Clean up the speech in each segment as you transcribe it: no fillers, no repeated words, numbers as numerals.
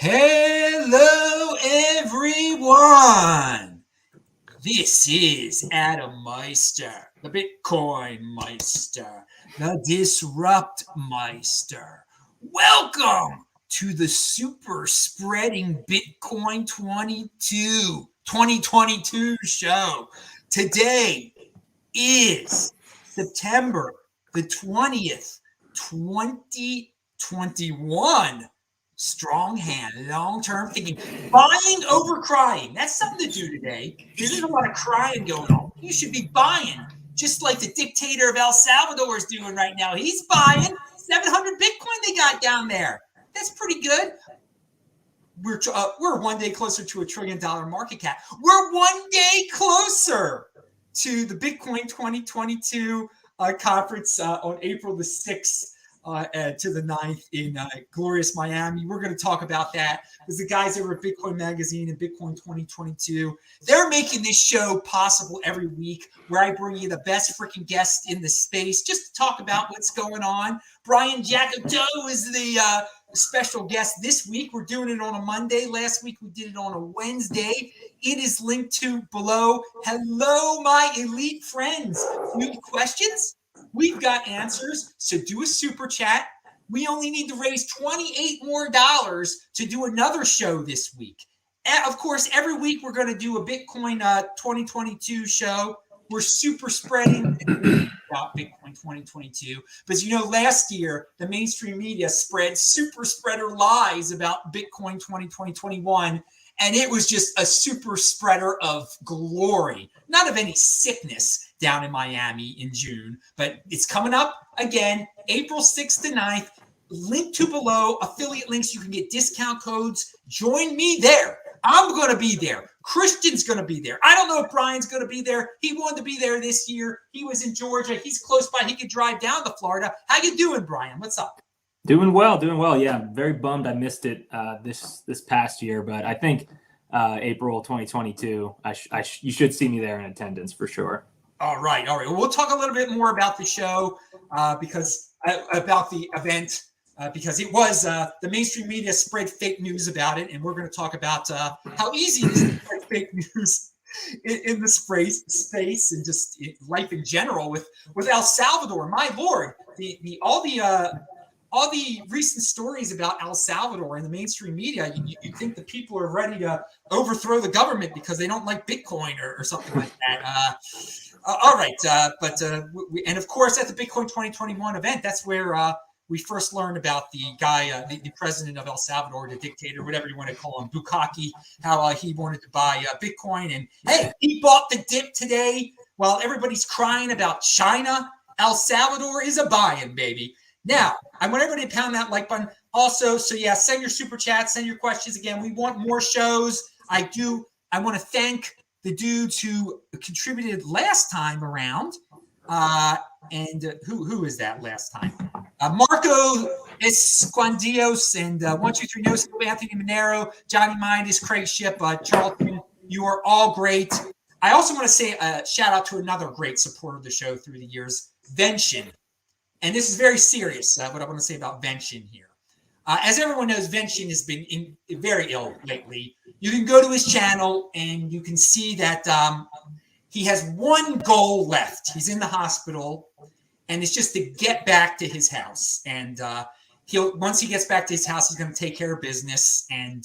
Hello, everyone. This is Adam Meister, the BitcoinMeister, the Disrupt Meister. Welcome to the Superspreading Bitcoin 2022 show. Today is September the 20th, 2021. Strong hand, long-term thinking, buying over crying. That's something to do today. There's a lot of crying going on. You should be buying, just like the dictator of El Salvador is doing right now. He's buying 700 Bitcoin they got down there. That's pretty good. We're 1 day closer to $1 trillion market cap. We're 1 day closer to the Bitcoin 2022 conference on April the 6th. To the 9th in glorious Miami. We're going to talk about that because the guys over at Bitcoin Magazine and Bitcoin 2022, they're making this show possible every week where I bring you the best freaking guests in the space just to talk about what's going on. Bryan Jacoutot is the special guest this week. We're doing it on a Monday. Last week we did it on a Wednesday. It is linked to below. Hello, my elite friends. You have questions? We've got answers, so do a super chat. We only need to raise $28 more to do another show this week. Of course, every week we're going to do a Bitcoin 2022 show. We're super spreading about Bitcoin 2022. But last year, the mainstream media spread super spreader lies about Bitcoin 2021. And it was just a super spreader of glory, not of any sickness down in Miami in June. But it's coming up again, April 6th to 9th. Link to below, affiliate links. You can get discount codes. Join me there. I'm going to be there. Christian's going to be there. I don't know if Brian's going to be there. He wanted to be there this year. He was in Georgia. He's close by. He could drive down to Florida. How you doing, Brian? What's up? Doing well. Yeah, I'm very bummed I missed it this past year, but I think April 2022, you should see me there in attendance for sure. All right. Well, we'll talk a little bit more about the show about the event because it was the mainstream media spread fake news about it, and we're going to talk about how easy it is to spread fake news in the space and just life in general with El Salvador. My Lord, all the recent stories about El Salvador in the mainstream media, you think the people are ready to overthrow the government because they don't like Bitcoin or something like that. All right. And of course, at the Bitcoin 2021 event, that's where we first learned about the guy, the president of El Salvador, the dictator, whatever you want to call him, Bukele, how he wanted to buy Bitcoin. And hey, he bought the dip today while everybody's crying about China. El Salvador is a buy-in, baby. Now, I want everybody to pound that like button. Also, send your super chats, send your questions. Again, we want more shows. I want to thank the dudes who contributed last time around. And who is that last time? Marco Escondios and 123 Notes, Anthony Monero, Johnny Mindis, Craig Ship, Charlton. You are all great. I also want to say a shout out to another great supporter of the show through the years, Vention. And this is very serious, what I want to say about Vention here. As everyone knows, Vention has been very ill lately. You can go to his channel and you can see that he has one goal left. He's in the hospital, and it's just to get back to his house. And once he gets back to his house, he's going to take care of business. And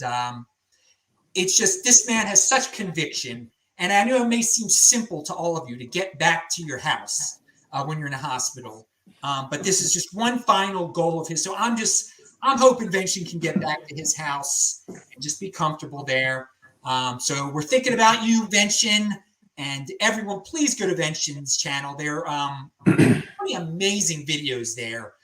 it's just, this man has such conviction. And I know it may seem simple to all of you to get back to your house when you're in a hospital. But this is just one final goal of his. So I'm hoping Vention can get back to his house and just be comfortable there. So we're thinking about you, Vention, and everyone. Please go to Vention's channel. There are pretty amazing videos there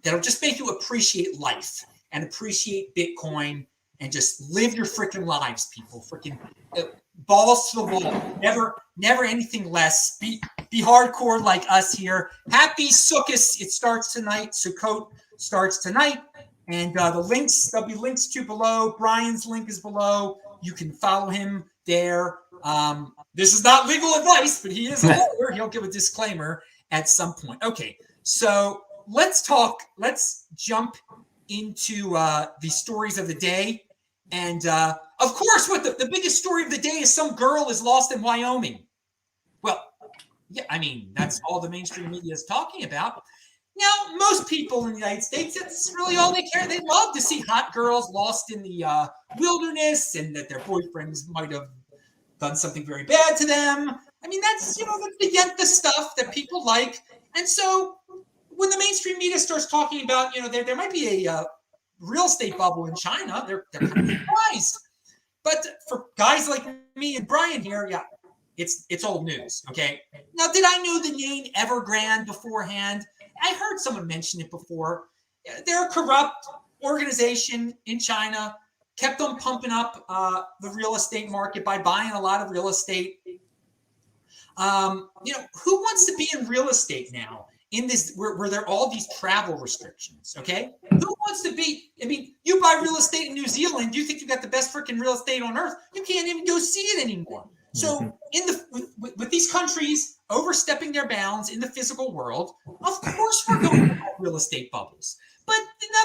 that'll just make you appreciate life and appreciate Bitcoin and just live your freaking lives, people. Freaking balls to the wall. Never anything less. Be hardcore like us here. Happy Sukkot. It starts tonight. Sukkot starts tonight. And there'll be links to below. Brian's link is below. You can follow him there. This is not legal advice, but he is a lawyer. He'll give a disclaimer at some point. Okay, so let's jump into the stories of the day. And of course, what the biggest story of the day is some girl is lost in Wyoming. Well, yeah, I mean, that's all the mainstream media is talking about. Now, most people in the United States, that's really all they care. They love to see hot girls lost in the wilderness and that their boyfriends might have done something very bad to them. I mean, that's, the stuff that people like. And so when the mainstream media starts talking about, there might be a real estate bubble in China, they're kind of surprised. But for guys like me and Bryan here, yeah, it's old news, okay? Now, did I know the name Evergrande beforehand? I heard someone mention it before. They're a corrupt organization in China, kept on pumping up the real estate market by buying a lot of real estate. Who wants to be in real estate now in this where there are all these travel restrictions, okay? Who wants to be, I mean, you buy real estate in New Zealand, you think you got the best freaking real estate on earth. You can't even go see it anymore. So with these countries overstepping their bounds in the physical world, of course we're going to have real estate bubbles. But now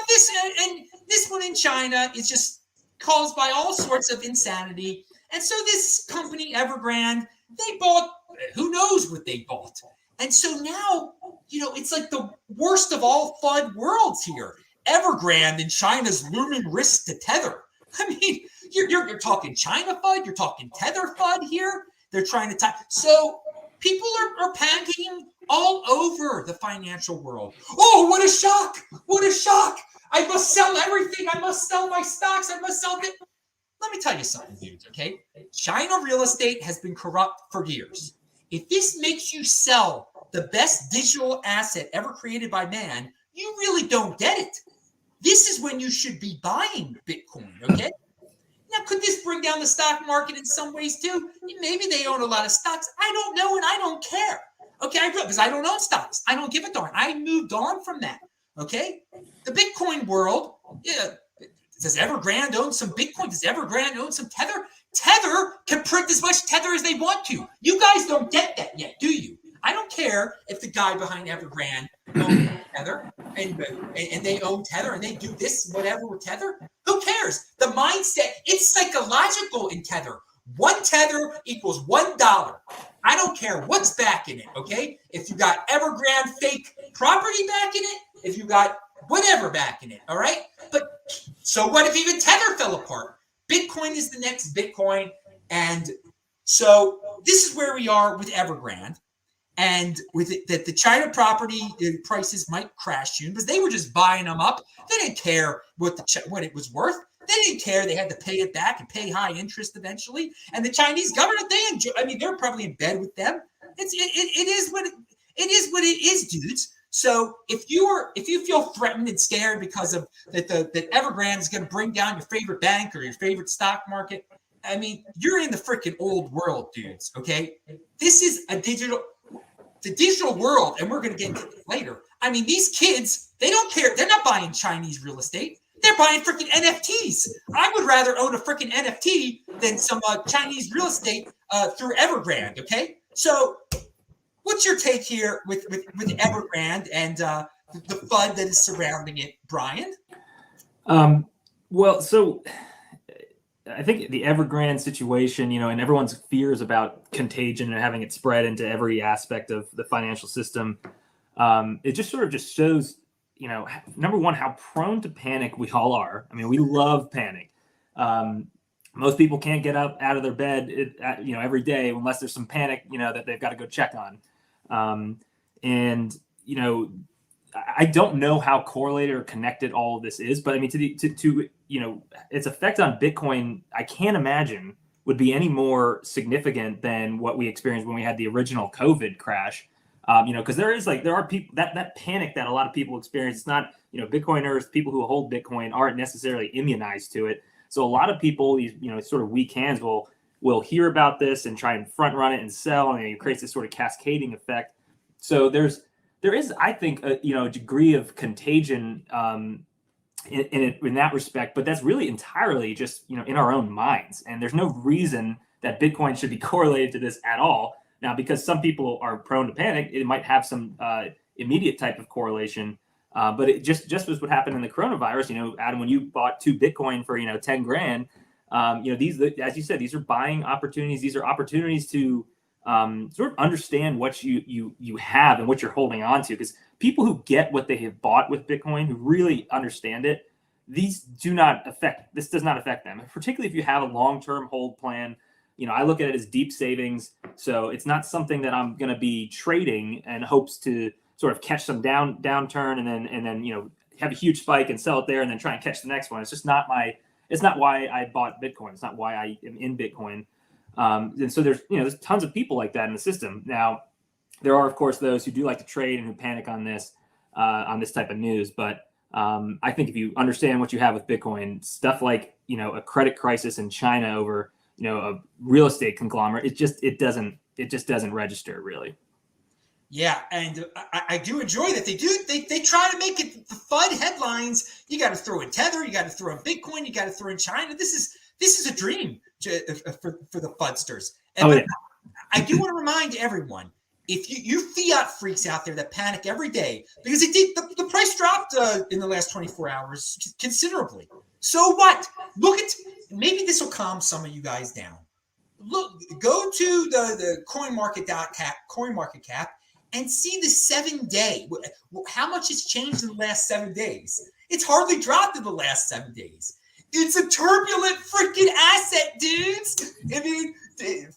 this one in China is just caused by all sorts of insanity. And so this company, Evergrande, they bought, who knows what they bought. And so now, it's like the worst of all FUD worlds here. Evergrande and China's looming risk to Tether. I mean, you're talking China FUD, you're talking Tether FUD here. They're trying to tie. So people are panicking all over the financial world. Oh, what a shock! What a shock! I must sell everything. I must sell my stocks. I must sell it. Let me tell you something, dudes, okay? China real estate has been corrupt for years. If this makes you sell the best digital asset ever created by man, you really don't get it. This is when you should be buying Bitcoin, okay? Now, could this bring down the stock market in some ways too? Maybe they own a lot of stocks. I don't know, and I don't care. Okay, because I don't own stocks. I don't give a darn. I moved on from that, okay? The Bitcoin world, yeah, does Evergrande own some Bitcoin? Does Evergrande own some Tether? Tether can print as much Tether as they want to. You guys don't get that yet, do you? I don't care if the guy behind Evergrande owns Tether and they own Tether and they do this, whatever with Tether. Who cares? The mindset, it's psychological in Tether. One Tether equals $1. I don't care what's backing it, okay? If you got Evergrande fake property backing it, if you got whatever backing it, all right? But so what if even Tether fell apart? Bitcoin is the next Bitcoin. And so this is where we are with Evergrande. And with it, that the China property prices might crash soon because they were just buying them up. They didn't care what it was worth. They didn't care. They had to pay it back and pay high interest eventually. And the Chinese government, they're probably in bed with them. It is what it is, dudes. So if you feel threatened and scared because of that Evergrande is going to bring down your favorite bank or your favorite stock market, I mean, you're in the freaking old world, dudes. Okay, this is the digital world, and we're going to get into this later. I mean, these kids, they don't care. They're not buying Chinese real estate. They're buying freaking NFTs. I would rather own a freaking NFT than some Chinese real estate through Evergrande. Okay, so what's your take here with Evergrande and the FUD that is surrounding it, Bryan? Well, so I think the Evergrande situation, and everyone's fears about contagion and having it spread into every aspect of the financial system, it just sort of just shows, number one, how prone to panic we all are. I mean, we love panic. Most people can't get up out of their bed, every day unless there's some panic, that they've got to go check on. I don't know how correlated or connected all of this is, but I mean, to its effect on Bitcoin, I can't imagine would be any more significant than what we experienced when we had the original COVID crash. Because there are people that panic that a lot of people experience. It's not, Bitcoiners, people who hold Bitcoin aren't necessarily immunized to it. So a lot of people, these, sort of weak hands will hear about this and try and front run it and sell, and it creates this sort of cascading effect. So there is, I think, a degree of contagion in that respect, but that's really entirely just in our own minds, and there's no reason that Bitcoin should be correlated to this at all. Now, because some people are prone to panic, it might have some immediate type of correlation, But it just as what happened in the coronavirus, Adam, when you bought 2 Bitcoin for 10 grand, these, as you said, these are buying opportunities. These are opportunities to sort of understand what you have and what you're holding on to, because people who get what they have bought with Bitcoin, who really understand it, this does not affect them, particularly if you have a long-term hold plan. I look at it as deep savings, so it's not something that I'm going to be trading and hopes to sort of catch some downturn and then have a huge spike and sell it there and then try and catch the next one. It's just not it's not why I bought Bitcoin. It's not why I am in Bitcoin. And so there's tons of people like that in the system. Now, there are, of course, those who do like to trade and who panic on this type of news. But I think if you understand what you have with Bitcoin, stuff like, a credit crisis in China over, a real estate conglomerate, it just doesn't register really. Yeah, and I do enjoy that they try to make it the FUD headlines. You got to throw in Tether, you got to throw in Bitcoin, you got to throw in China. This is a dream for the FUDsters. And I do want to remind everyone, if you fiat freaks out there that panic every day, because the price dropped in the last 24 hours considerably. So what? Maybe this will calm some of you guys down. Go to the CoinMarketCap and see the 7-day. How much has changed in the last 7 days? It's hardly dropped in the last 7 days. It's a turbulent freaking asset, dudes. I mean,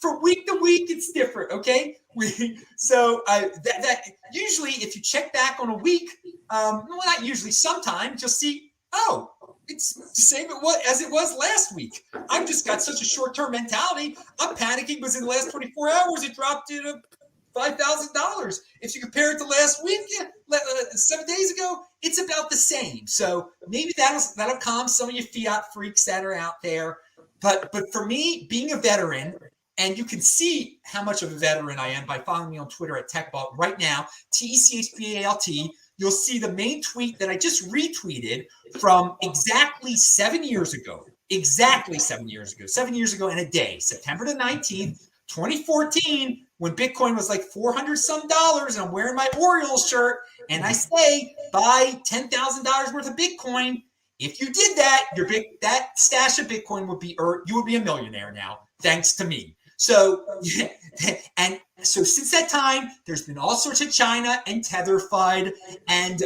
from week to week, it's different. Okay, that usually, if you check back on a week, well, not usually, sometimes you'll see, oh, it's the same as it was last week. I've just got such a short-term mentality. I'm panicking because in the last 24 hours, it dropped to $5,000. If you compare it to last week, 7 days ago, it's about the same. So maybe that'll calm some of you fiat freaks that are out there. But for me, being a veteran, and you can see how much of a veteran I am by following me on Twitter at TechBalt right now, TECHBALT. You'll see the main tweet that I just retweeted from exactly 7 years ago. 7 years ago in a day, September the 19th, 2014, when Bitcoin was like $400 some, and I'm wearing my Orioles shirt, and I say buy $10,000 worth of Bitcoin. If you did that, that stash of Bitcoin you would be a millionaire now, thanks to me. So, and so since that time, there's been all sorts of China and Tether FUD, and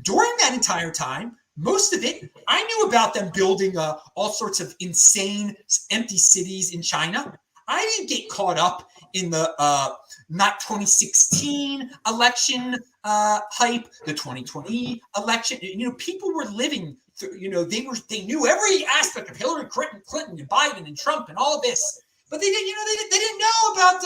during that entire time, most of it, I knew about them building all sorts of insane empty cities in China. I didn't get caught up in the not 2016 election hype, the 2020 election. People were living through, they knew every aspect of Hillary Clinton and Biden and Trump and all of this, but they didn't know about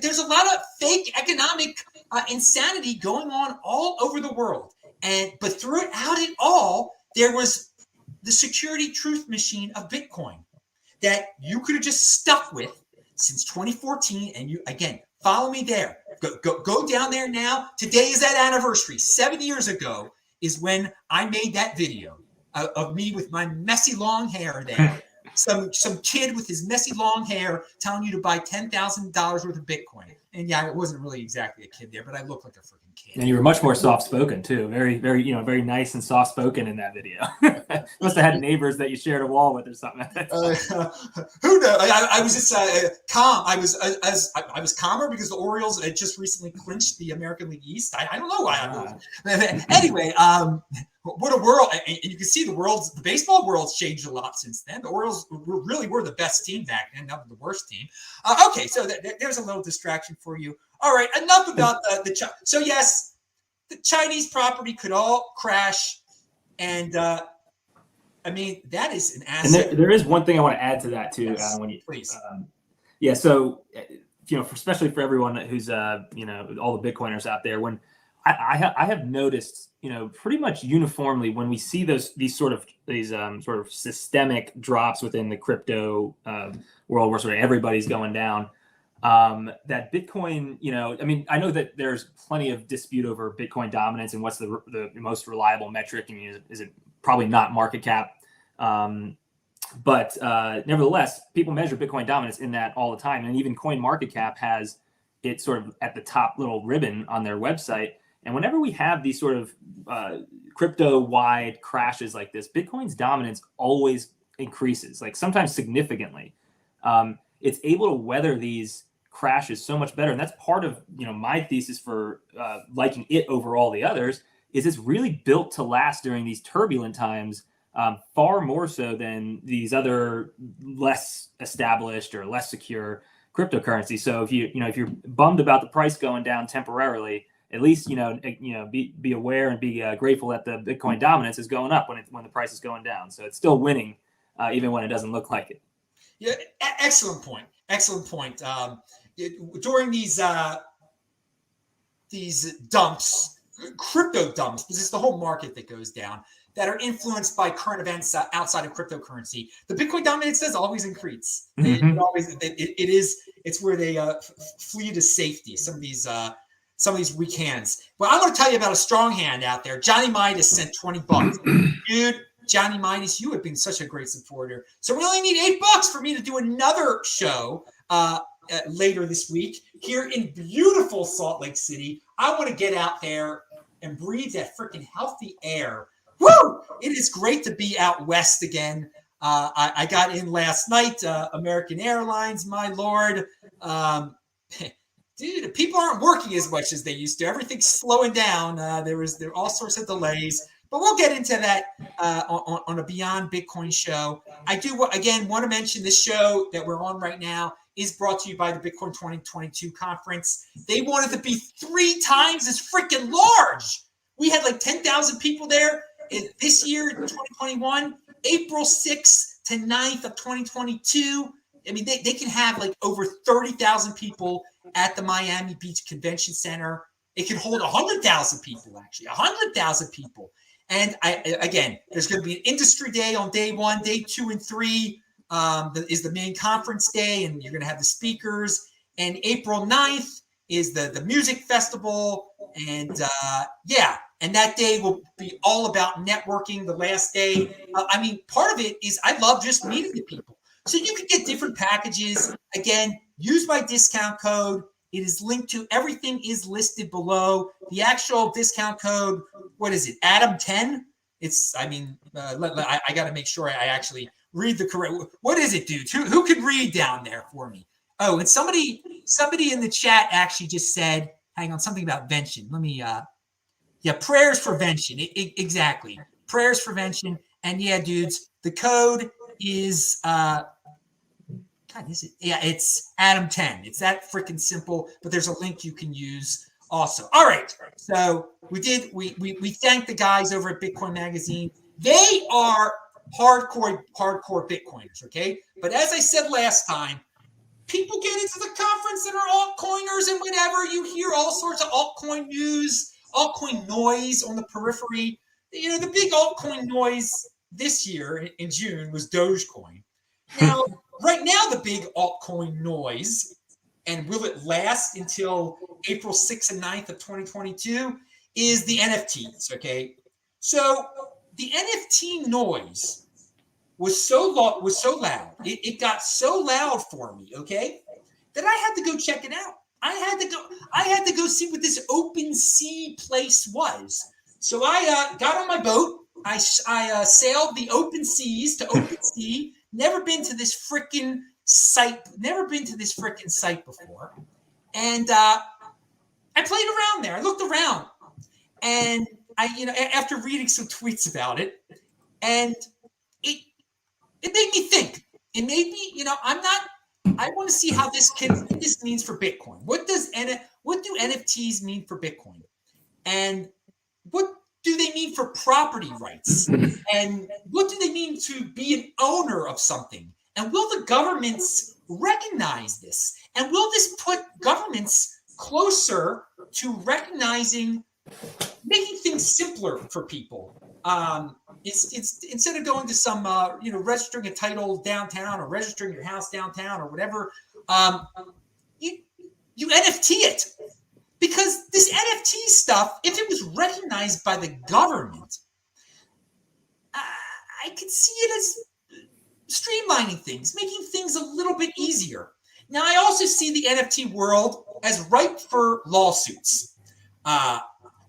there's a lot of fake economic insanity going on all over the world. But throughout it all, there was the security truth machine of Bitcoin that you could have just stuck with since 2014. And you, again, follow me there. Go down there now. Today is that anniversary. 7 years ago is when I made that video of me with my messy long hair there. Some kid with his messy long hair telling you to buy $10,000 worth of Bitcoin. And yeah, it wasn't really exactly a kid there, but I looked like a freaking kid. And you were much more soft-spoken too. Very, very, very nice and soft-spoken in that video. Must have had neighbors that you shared a wall with or something. Who knows? I was just calm. I was calmer because the Orioles had just recently clinched the American League East. I don't know why I was. Anyway, what a world! And you can see the baseball world's changed a lot since then. The Orioles really were the best team back then, not the worst team. Okay, so there's a little distraction for you. All right, enough about so yes, the Chinese property could all crash, and I mean that is an asset. And there is one thing I want to add to that too, yes, Adam. When you please, yeah. So especially for everyone who's all the Bitcoiners out there, when I have noticed, pretty much uniformly when we see these sort of systemic drops within the crypto world where sort of everybody's going down, that Bitcoin, I mean, I know that there's plenty of dispute over Bitcoin dominance and what's the most reliable metric. I mean, is it probably not market cap? But nevertheless, people measure Bitcoin dominance in that all the time. And even CoinMarketCap has it sort of at the top little ribbon on their website. And whenever we have these sort of crypto-wide crashes like this, Bitcoin's dominance always increases, like sometimes significantly. It's able to weather these crashes so much better, and that's part of my thesis for liking it over all the others. Is it's really built to last during these turbulent times, far more so than these other less established or less secure cryptocurrencies. So if you're bummed about the price going down temporarily, at least be aware and be grateful that the Bitcoin dominance is going up when the price is going down. So it's still winning, even when it doesn't look like it. Yeah, excellent point. Excellent point. During these dumps, crypto dumps, because it's the whole market that goes down, that are influenced by current events outside of cryptocurrency, the Bitcoin dominance does always increase. Mm-hmm. It's where they flee to safety. Some of these weak hands. Well, I'm going to tell you about a strong hand out there. Johnny Midas sent $20. Dude, Johnny Midas, you have been such a great supporter. So we only need $8 for me to do another show later this week here in beautiful Salt Lake City. I want to get out there and breathe that freaking healthy air. Woo! It is great to be out west again. I got in last night, American Airlines, my lord. Dude, people aren't working as much as they used to. Everything's slowing down. There are all sorts of delays. But we'll get into that on a Beyond Bitcoin show. I do, again, want to mention this show that we're on right now is brought to you by the Bitcoin 2022 conference. They wanted to be 3 times as freaking large. We had like 10,000 people there this year, 2021, April 6th to 9th of 2022. I mean, they can have like over 30,000 people at the Miami Beach Convention Center. It can hold 100,000 people, actually, 100,000 people. And again, there's going to be an industry day on day 1, day 2, and 3 is the main conference day, and you're going to have the speakers. And April 9th is the music festival. And and that day will be all about networking, the last day. I mean, part of it is I love just meeting the people. So you can get different packages. Again, use my discount code. It is linked to, everything is listed below. The actual discount code, what is it? Adam 10? I got to make sure I actually read the correct. What is it, dude? Who could read down there for me? Oh, and somebody in the chat actually just said, hang on, something about Vention. Let me, prayers for Vention. Exactly. Prayers for Vention. And yeah, dudes, the code is, God, is it? Yeah, it's Adam 10. It's that freaking simple, but there's a link you can use also. All right. So we thank the guys over at Bitcoin Magazine. They are hardcore Bitcoiners, okay? But as I said last time, people get into the conference that are altcoiners and whatever. You hear all sorts of altcoin news, altcoin noise on the periphery. The big altcoin noise this year in June was Dogecoin. Now, right now, the big altcoin noise, and will it last until April 6th and 9th of 2022, is the NFTs, okay? So the NFT noise was so loud. It got so loud for me, okay, that I had to go check it out. I had to go see what this OpenSea place was. So I got on my boat. I sailed the open seas to OpenSea. Never been to this freaking site before. And I played around there. I looked around. And after reading some tweets about it, and it made me think. It made me, I want to see what this means for Bitcoin. What do NFTs mean for Bitcoin? And what do they mean for property rights? And what do they mean to be an owner of something? And will the governments recognize this? And will this put governments closer to recognizing, making things simpler for people? It's instead of going to some, registering a title downtown or registering your house downtown or whatever, you NFT it. Because this NFT stuff, if it was recognized by the government, I could see it as streamlining things, making things a little bit easier. Now, I also see the NFT world as ripe for lawsuits.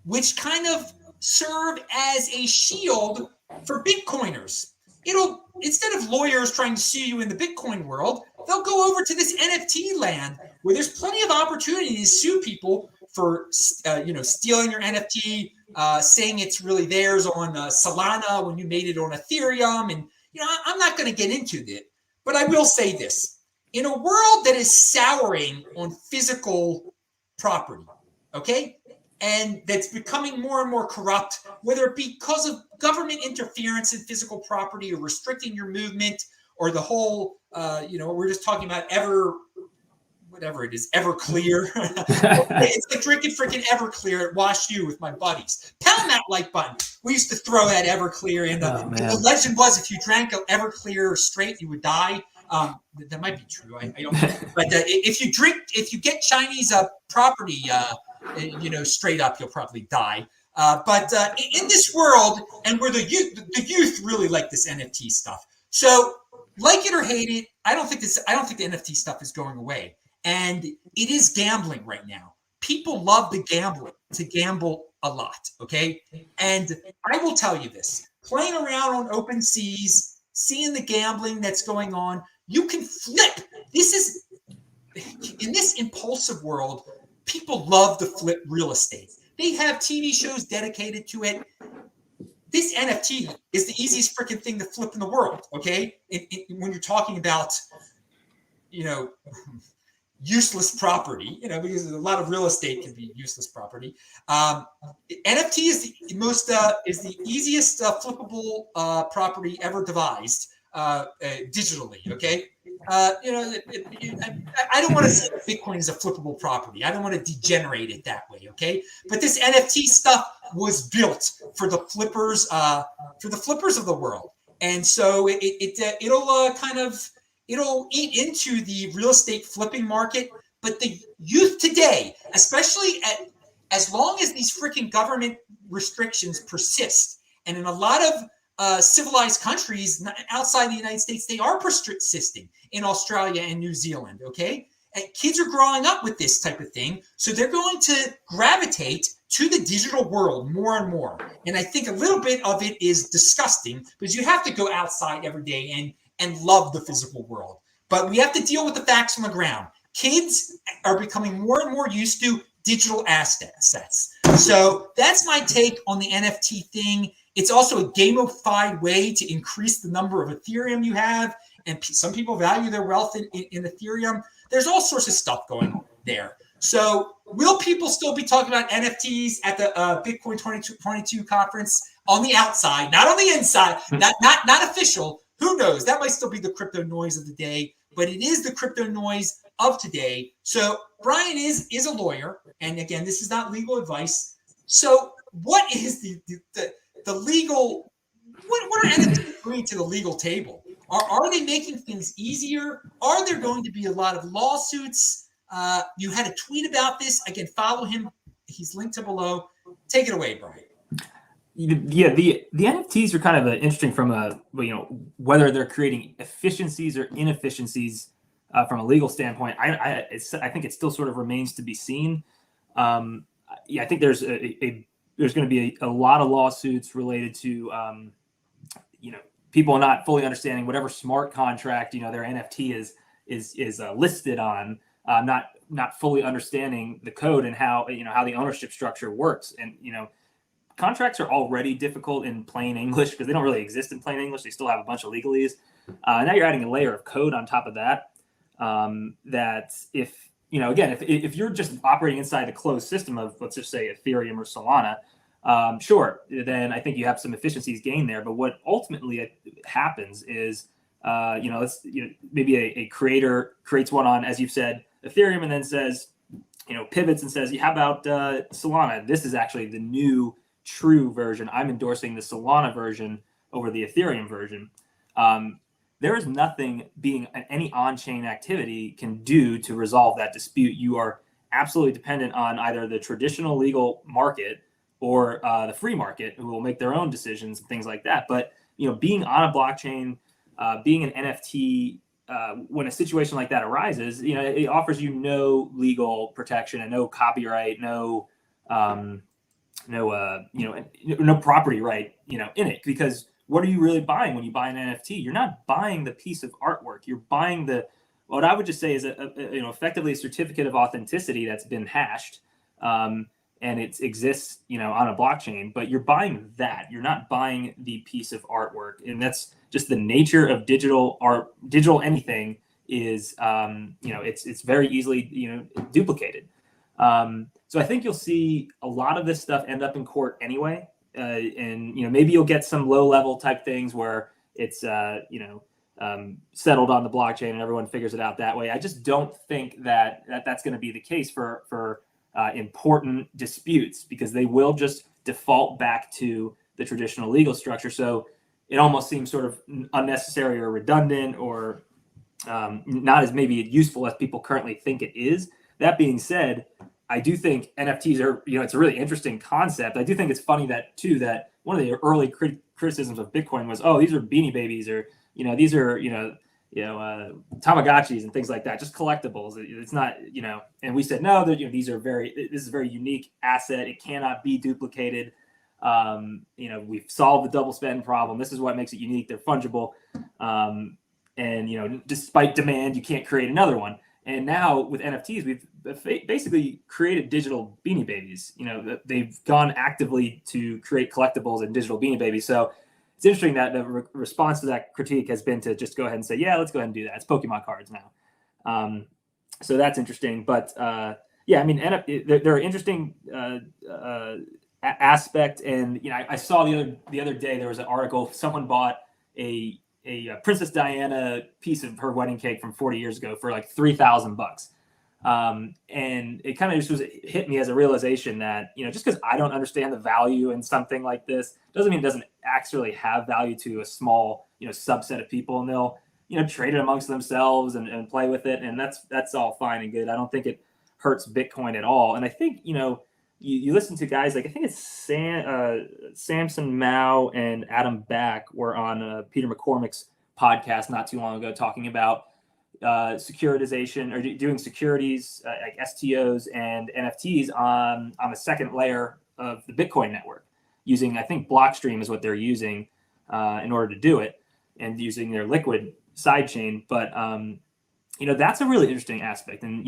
which kind of serve as a shield for Bitcoiners. It'll, instead of lawyers trying to sue you in the Bitcoin world, they'll go over to this NFT land where there's plenty of opportunity to sue people for, stealing your NFT, saying it's really theirs on Solana when you made it on Ethereum. And, I'm not going to get into it, but I will say this. In a world that is souring on physical property, okay, and that's becoming more and more corrupt, whether it be because of government interference in physical property or restricting your movement, or the whole, we're just talking about whatever it is, Everclear. It's like drinking freaking Everclear at Wash U with my buddies. Pound that like button. We used to throw that Everclear in. The legend was if you drank Everclear straight, you would die. That might be true. I don't know. But if you get Chinese property, straight up, you'll probably die. But in this world, and where the youth really like this NFT stuff. So, like it or hate it, I don't think the NFT stuff is going away. And it is gambling right now. People love to gamble a lot, okay? And I will tell you this, playing around on open seas, seeing the gambling that's going on, you can flip. In this impulsive world, people love to flip real estate. They have TV shows dedicated to it. This NFT is the easiest freaking thing to flip in the world, okay? When you're talking about, useless property, because a lot of real estate can be useless property. NFT is the easiest flippable property ever devised digitally. Okay, I don't want to say that Bitcoin is a flippable property. I don't want to degenerate it that way. Okay, but this NFT stuff was built for the flippers of the world, and so it'll eat into the real estate flipping market. But the youth today, especially as long as these freaking government restrictions persist, and in a lot of civilized countries outside the United States, they are persisting in Australia and New Zealand, okay? And kids are growing up with this type of thing, so they're going to gravitate to the digital world more and more. And I think a little bit of it is disgusting because you have to go outside every day and love the physical world. But we have to deal with the facts on the ground. Kids are becoming more and more used to digital assets. So that's my take on the NFT thing. It's also a gamified way to increase the number of Ethereum you have. And some people value their wealth in Ethereum. There's all sorts of stuff going on there. So will people still be talking about NFTs at the Bitcoin 2022 conference on the outside, not on the inside, not official? Who knows? That might still be the crypto noise of the day, but it is the crypto noise of today. So Bryan is a lawyer, and again, this is not legal advice. So what is the legal? What are NFTs bringing to the legal table? Are they making things easier? Are there going to be a lot of lawsuits? You had a tweet about this. Again, follow him. He's linked to below. Take it away, Bryan. Yeah, the NFTs are kind of interesting from whether they're creating efficiencies or inefficiencies from a legal standpoint. I think it still sort of remains to be seen. I think there's there's going to be a lot of lawsuits related to people not fully understanding whatever smart contract their NFT is listed on, not fully understanding the code and how the ownership structure works. And contracts are already difficult in plain English because they don't really exist in plain English. They still have a bunch of legalese. Now you're adding a layer of code on top of that. That if you're just operating inside a closed system of, let's just say, Ethereum or Solana, sure, then I think you have some efficiencies gained there. But what ultimately happens is, maybe a creator creates one on, as you've said, Ethereum, and then says, pivots and says, how about Solana? This is actually the new true version. I'm endorsing the Solana version over the Ethereum version. There is nothing any on-chain activity can do to resolve that dispute. You are absolutely dependent on either the traditional legal market or the free market, who will make their own decisions and things like that. But being on a blockchain, being an NFT, when a situation like that arises, it offers you no legal protection and no copyright, no no property right, in it, because what are you really buying when you buy an NFT? You're not buying the piece of artwork. You're buying what I would just say is effectively a certificate of authenticity that's been hashed, and it exists, on a blockchain. But you're buying that. You're not buying the piece of artwork, and that's just the nature of digital art. Digital anything is, it's very easily, duplicated. So I think you'll see a lot of this stuff end up in court anyway. And maybe you'll get some low level type things where it's settled on the blockchain and everyone figures it out that way. I just don't think that's going to be the case for important disputes, because they will just default back to the traditional legal structure. So it almost seems sort of unnecessary or redundant, or not as maybe useful as people currently think it is. That being said, I do think NFTs are, it's a really interesting concept. I do think it's funny that one of the early criticisms of Bitcoin was, oh, these are beanie babies, or, these are, Tamagotchis and things like that, just collectibles. It's not, and we said, no, this is a very unique asset. It cannot be duplicated. We've solved the double spend problem. This is what makes it unique. They're fungible. And, despite demand, you can't create another one. And now with NFTs, we've basically created digital beanie babies. They've gone actively to create collectibles and digital beanie babies. So it's interesting that the response to that critique has been to just go ahead and say, yeah, let's go ahead and do that. It's Pokemon cards now. So that's interesting. But they're an interesting aspect. And I saw the other day there was an article. Someone bought a Princess Diana piece of her wedding cake from 40 years ago for like $3,000. And it kind of just hit me as a realization that, just because I don't understand the value in something like this doesn't mean it doesn't actually have value to a small, subset of people, and they'll, trade it amongst themselves and play with it. And that's all fine and good. I don't think it hurts Bitcoin at all. And I think, you listen to guys like, I think it's Samson Mao and Adam Back were on Peter McCormick's podcast not too long ago talking about securitization, or doing securities like STOs and NFTs on a second layer of the Bitcoin network, using, I think, Blockstream is what they're using in order to do it, and using their liquid sidechain. But that's a really interesting aspect. And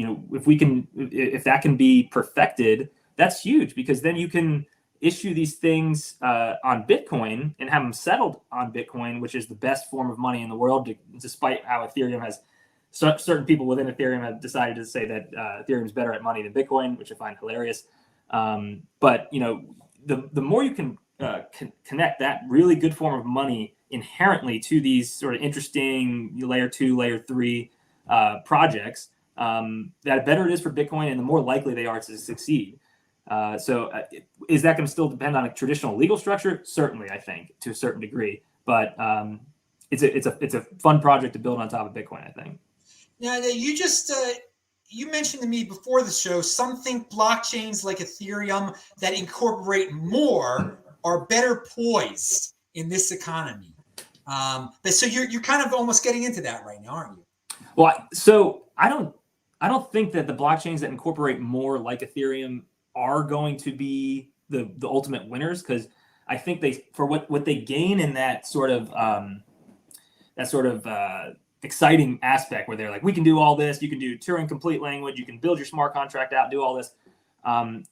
if that can be perfected, that's huge, because then you can issue these things on Bitcoin and have them settled on Bitcoin, which is the best form of money in the world, despite how Ethereum has, certain people within Ethereum have decided to say that Ethereum is better at money than Bitcoin, which I find hilarious. But the more you can connect that really good form of money inherently to these sort of interesting layer 2, layer 3 projects, that better it is for Bitcoin, and the more likely they are to succeed. So is that going to still depend on a traditional legal structure? Certainly, I think, to a certain degree. But it's a fun project to build on top of Bitcoin, I think. Now, you just you mentioned to me before the show, some think blockchains like Ethereum that incorporate more are better poised in this economy. But so you're kind of almost getting into that right now, aren't you? Well, so I don't think that the blockchains that incorporate more like Ethereum are going to be the ultimate winners, because I think for what they gain in that sort of exciting aspect where they're like, we can do all this, you can do Turing complete language, you can build your smart contract out, do all this.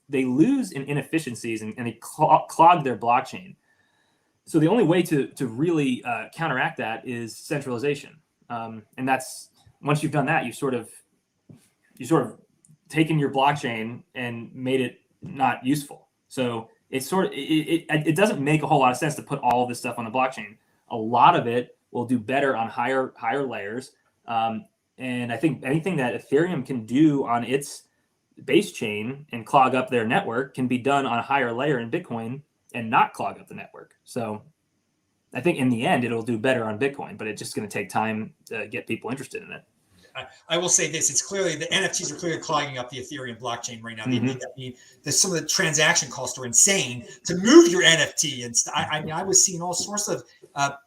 They lose in inefficiencies and they clog their blockchain. So the only way to really counteract that is centralization. And that's, once you've done that, you sort of taken your blockchain and made it not useful. So it's it doesn't make a whole lot of sense to put all of this stuff on the blockchain. A lot of it will do better on higher layers. And I think anything that Ethereum can do on its base chain and clog up their network can be done on a higher layer in Bitcoin and not clog up the network. So I think in the end, it'll do better on Bitcoin, but it's just going to take time to get people interested in it. I will say this: it's clearly the NFTs are clearly clogging up the Ethereum blockchain right now. Mm-hmm. Some of the transaction costs are insane to move your NFT, and I was seeing all sorts of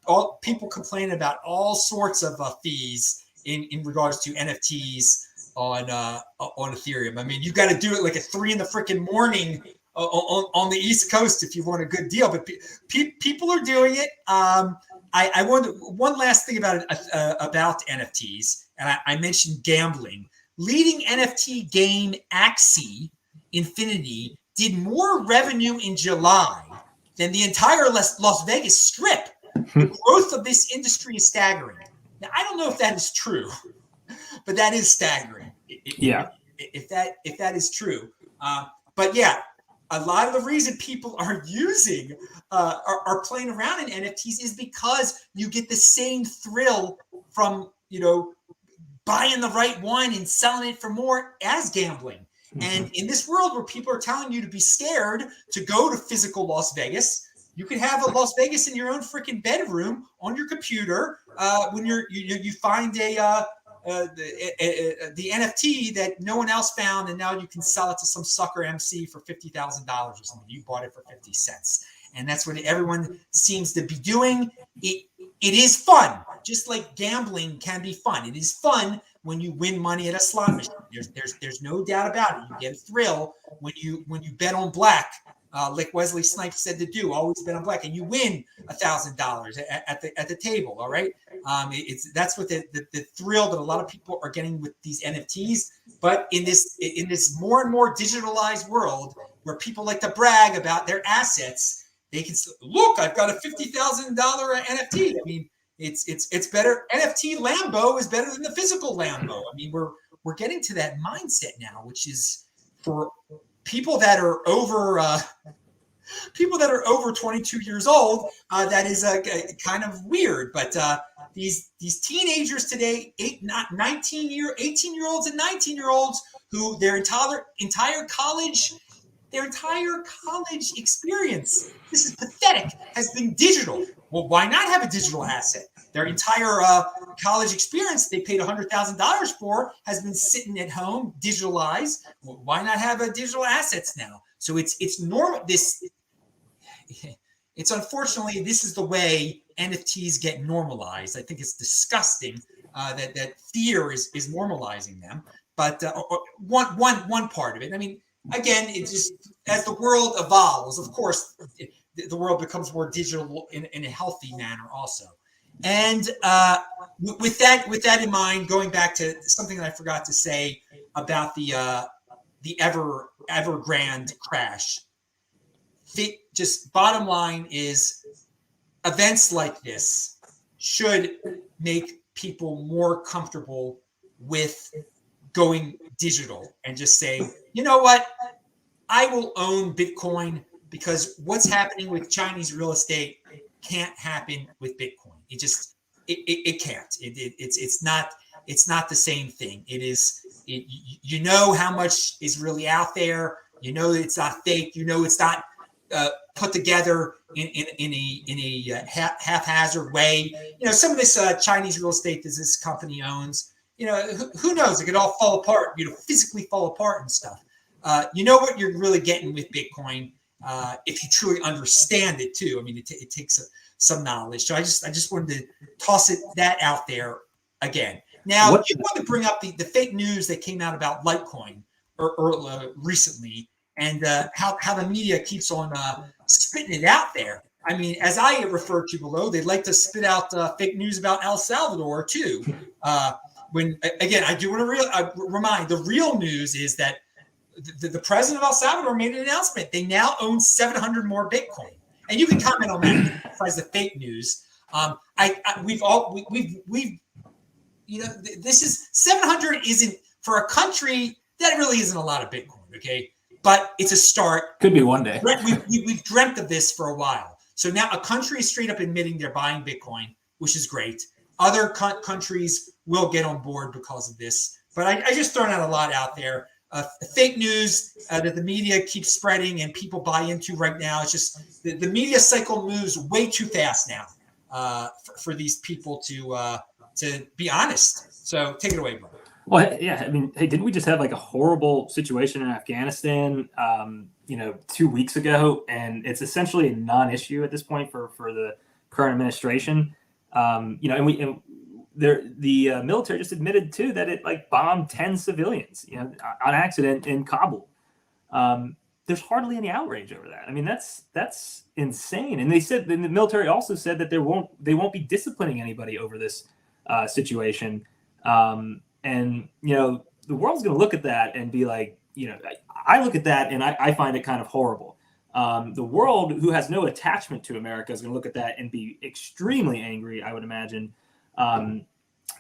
all people complaining about all sorts of fees in regards to NFTs on Ethereum. I mean, you got to do it like at 3 a.m. on the East Coast if you want a good deal. But people are doing it. I wonder one last thing about NFTs, and I mentioned gambling. Leading NFT game Axie Infinity did more revenue in July than the entire Las Vegas Strip. The growth of this industry is staggering. Now, I don't know if that is true, but that is staggering. If that is true. But yeah, a lot of the reason people are using, are playing around in NFTs is because you get the same thrill from, buying the right one and selling it for more as gambling. And in this world where people are telling you to be scared to go to physical Las Vegas, you can have a Las Vegas in your own freaking bedroom on your computer when you find the NFT that no one else found, and now you can sell it to some sucker MC for $50,000 or something. You bought it for 50 cents, and that's what everyone seems to be doing. It is fun, just like gambling can be fun. It is fun when you win money at a slot machine. There's no doubt about it. You get a thrill when you bet on black. Like Wesley Snipes said to do, always bet on black, and you win $1,000 at the table. All right, that's what the thrill that a lot of people are getting with these NFTs. But in this more and more digitalized world, where people like to brag about their assets, they can look. I've got a $50,000 NFT. I mean, it's better. NFT Lambo is better than the physical Lambo. I mean, we're getting to that mindset now, which is for people that are over 22 years old. That is kind of weird. But these teenagers today, 18-year-olds and 19-year-olds, who their entire college experience, this is pathetic, has been digital. Well, why not have a digital asset? Their entire college experience they paid $100,000 for has been sitting at home, digitalized. Well, why not have a digital assets now? So it's normal. It's unfortunately, this is the way NFTs get normalized. I think it's disgusting that fear is normalizing them. But one part of it. I mean, again, it's just as the world evolves, of course, the world becomes more digital in a healthy manner also. And with that in mind, going back to something that I forgot to say about the Evergrande crash, just bottom line is events like this should make people more comfortable with going digital and just say, you know what, I will own Bitcoin, because what's happening with Chinese real estate can't happen with Bitcoin. It can't. It's not the same thing. You know how much is really out there. You know it's not fake. You know it's not put together in a haphazard way. Some of this Chinese real estate that this company owns, who knows? It could all fall apart, physically fall apart and stuff. You know what you're really getting with Bitcoin if you truly understand it too. I mean, it takes some knowledge. So I just wanted to toss that out there again. Now, you want to bring up the fake news that came out about Litecoin or recently, and how the media keeps on spitting it out there. I mean, as I referred to below, they'd like to spit out fake news about El Salvador too. When again, I do want to remind, the real news is that the president of El Salvador made an announcement. They now own 700 more Bitcoin, and you can comment on that besides the fake news. This is 700 isn't for a country that really isn't a lot of Bitcoin, okay? But it's a start. Could be one day. We've dreamt of this for a while. So now a country is straight up admitting they're buying Bitcoin, which is great. Other countries will get on board because of this. But I just thrown out a lot out there. Fake news that the media keeps spreading and people buy into right now. It's just the media cycle moves way too fast now for these people to be honest. So take it away, bro. Well, yeah, I mean, hey, didn't we just have like a horrible situation in Afghanistan, 2 weeks ago? And it's essentially a non-issue at this point for the current administration. The military just admitted too that it like bombed 10 civilians, on accident in Kabul. there's hardly any outrage over that. I mean, that's insane. And they said, and the military also said that they won't be disciplining anybody over this situation. And the world's going to look at that and be like, I look at that and I find it kind of horrible. The world, who has no attachment to America, is going to look at that and be extremely angry, I would imagine,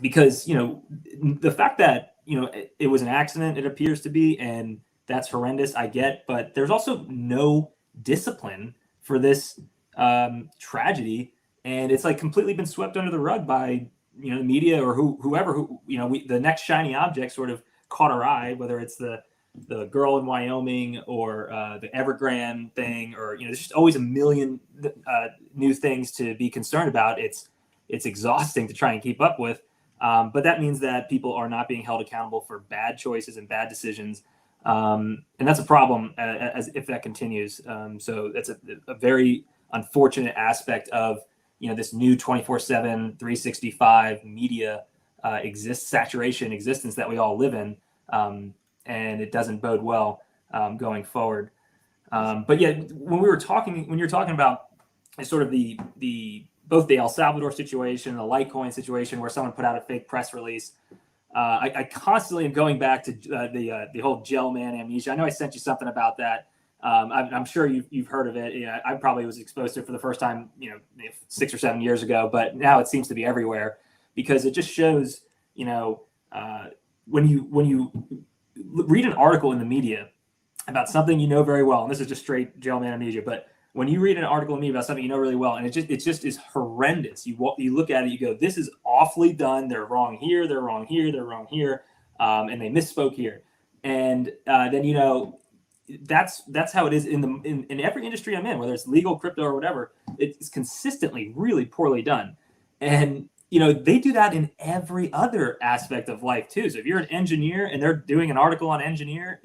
because the fact that it was an accident, it appears to be, and that's horrendous, I get, but there's also no discipline for this tragedy, and it's like completely been swept under the rug by the media or whoever the next shiny object sort of caught our eye, whether it's the girl in Wyoming or the Evergrande thing, or there's just always a million new things to be concerned about. It's exhausting to try and keep up with, but that means that people are not being held accountable for bad choices and bad decisions, and that's a problem as if that continues. So that's a very unfortunate aspect of this new 24/7 365 media saturation existence that we all live in. And it doesn't bode well going forward. But yeah, when you're talking about sort of both the El Salvador situation, the Litecoin situation, where someone put out a fake press release, I constantly am going back to the whole gel man amnesia. I know I sent you something about that. I'm sure you've heard of it. I probably was exposed to it for the first time, 6 or 7 years ago, but now it seems to be everywhere, because it just shows, when you read an article in the media about something very well, and this is just straight gel man amnesia, but when you read an article in the media about something really well, and it just is horrendous, you look at it, you go, this is awfully done, they're wrong here, they're wrong here, they're wrong here, and they misspoke here, and then that's how it is in every industry I'm in, whether it's legal, crypto, or whatever. It's consistently really poorly done, and they do that in every other aspect of life too. So if you're an engineer and they're doing an article on engineering,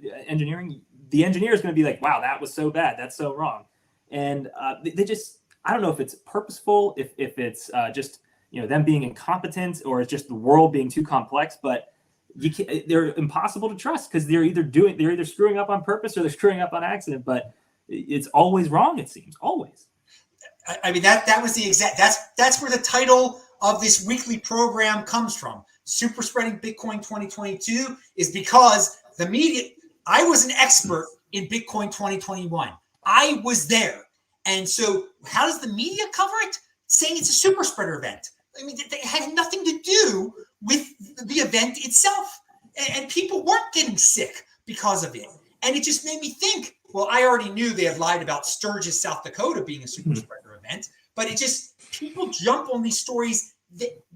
the engineer is going to be like, wow, that was so bad. That's so wrong. And they just, I don't know if it's purposeful, if it's just, them being incompetent, or it's just the world being too complex, but they're impossible to trust, because they're either screwing up on purpose or they're screwing up on accident, but it's always wrong. It seems always. I mean, that was the exact, that's where the title of this weekly program comes from. Superspreading Bitcoin 2022 is because the media, I was an expert in Bitcoin 2021. I was there. And so how does the media cover it? Saying it's a super spreader event. I mean, they had nothing to do with the event itself. And people weren't getting sick because of it. And it just made me think, well, I already knew they had lied about Sturgis, South Dakota being a super spreader event, but people jump on these stories,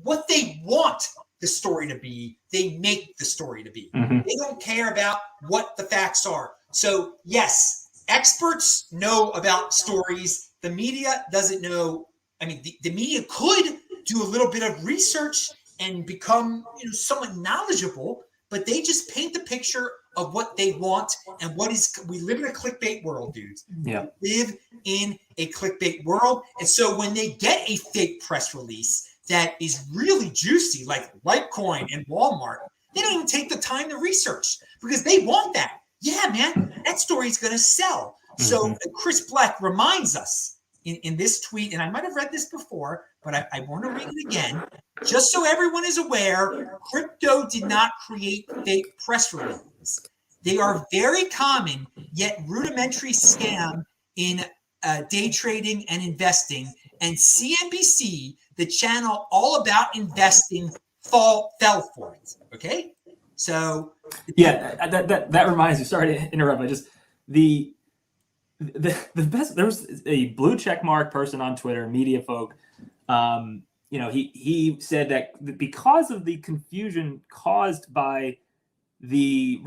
what they want the story to be, they make the story to be. They don't care about what the facts are. So yes, experts know about stories. The media doesn't know. I mean, the media could do a little bit of research and become somewhat knowledgeable, but they just paint the picture of what they want and we live in a clickbait world, dudes. Yeah. We live in a clickbait world. And so when they get a fake press release that is really juicy, like Litecoin and Walmart, they don't even take the time to research, because they want that. Yeah, man, that story is going to sell. So Chris Black reminds us in this tweet, and I might have read this before, but I want to read it again, just so everyone is aware, crypto did not create fake press releases. They are very common, yet rudimentary scam in day trading and investing, and CNBC, the channel all about investing, fell for it. Okay, so yeah, that reminds me. Sorry to interrupt. I just the best. There was a blue check mark person on Twitter, media folk. He said that because of the confusion caused by the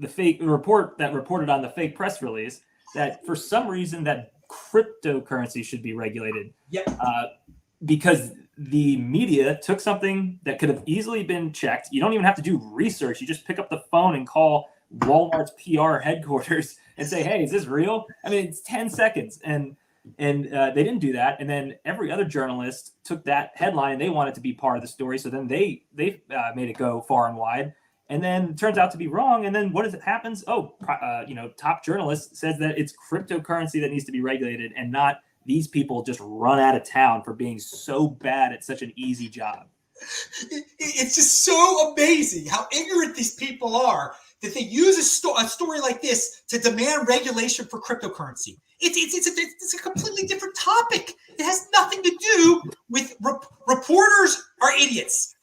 fake report that reported on the fake press release, that for some reason that cryptocurrency should be regulated. Yeah. Because the media took something that could have easily been checked. You don't even have to do research. You just pick up the phone and call Walmart's PR headquarters and say, "Hey, is this real?" I mean, it's 10 seconds, and they didn't do that. And then every other journalist took that headline and they wanted to be part of the story. So then they made it go far and wide. And then it turns out to be wrong. And then what is it happens? Top journalist says that it's cryptocurrency that needs to be regulated and not these people just run out of town for being so bad at such an easy job. It's just so amazing how ignorant these people are that they use a story like this to demand regulation for cryptocurrency. It's a completely different topic. It has nothing to do with reporters are idiots.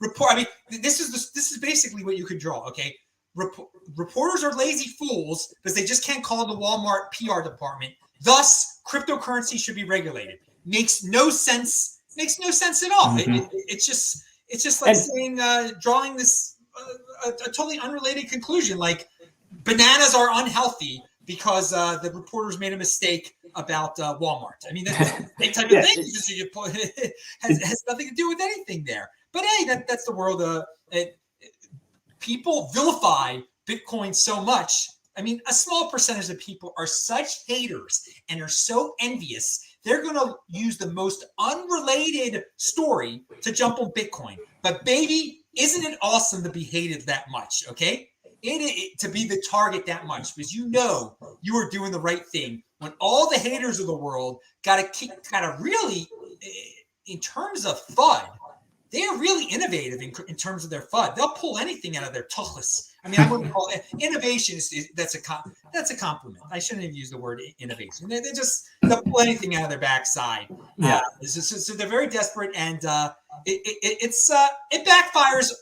This is basically what you could draw. Okay, reporters are lazy fools because they just can't call the Walmart PR department. Thus, cryptocurrency should be regulated. Makes no sense. Makes no sense at all. Mm-hmm. It's just like saying drawing this a totally unrelated conclusion, like bananas are unhealthy because the reporters made a mistake about Walmart. I mean, that's the same type of thing. It has nothing to do with anything there. But hey, that's the world. People vilify Bitcoin so much. I mean, a small percentage of people are such haters and are so envious. They're going to use the most unrelated story to jump on Bitcoin. But baby, isn't it awesome to be hated that much? Okay, to be the target that much, because you know you are doing the right thing. When all the haters of the world got to really, in terms of FUD, they are really innovative in terms of their FUD. They'll pull anything out of their tuchus. I mean, I wouldn't call it innovation. That's a compliment. I shouldn't have used the word innovation. They'll pull anything out of their backside. Yeah. So they're very desperate, and it backfires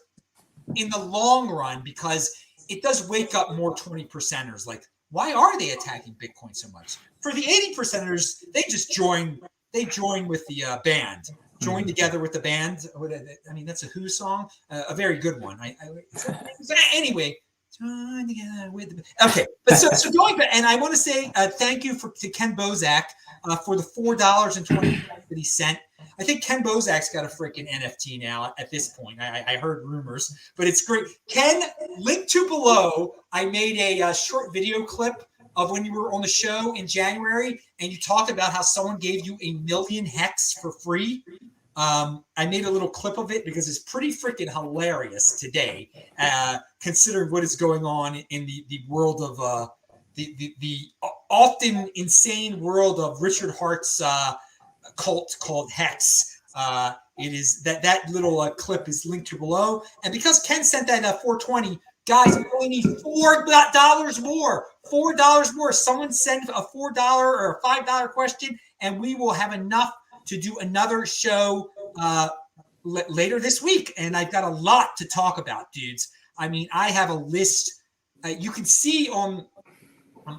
in the long run because it does wake up more 20%ers. Like, why are they attacking Bitcoin so much? For the 80%ers, they just join. They join with the band. Join together with the band. I mean, that's a Who song, a very good one. Anyway, join together with the band. Okay, but so going back, and I want to say thank you to Ken Bozak for the $4.20 that he sent. I think Ken Bozak's got a freaking NFT now at this point. I heard rumors, but it's great. Ken, link to below. I made a short video clip of when you were on the show in January, and you talked about how someone gave you 1 million hex for free. I made a little clip of it because it's pretty freaking hilarious today, considering what is going on in the world of the often insane world of Richard Hart's cult called Hex. It is that little clip is linked to below, and because Ken sent that 420. Guys, we only need $4 more. $4 more. Someone send a $4 or a $5 question, and we will have enough to do another show later this week. And I've got a lot to talk about, dudes. I mean, I have a list. You can see on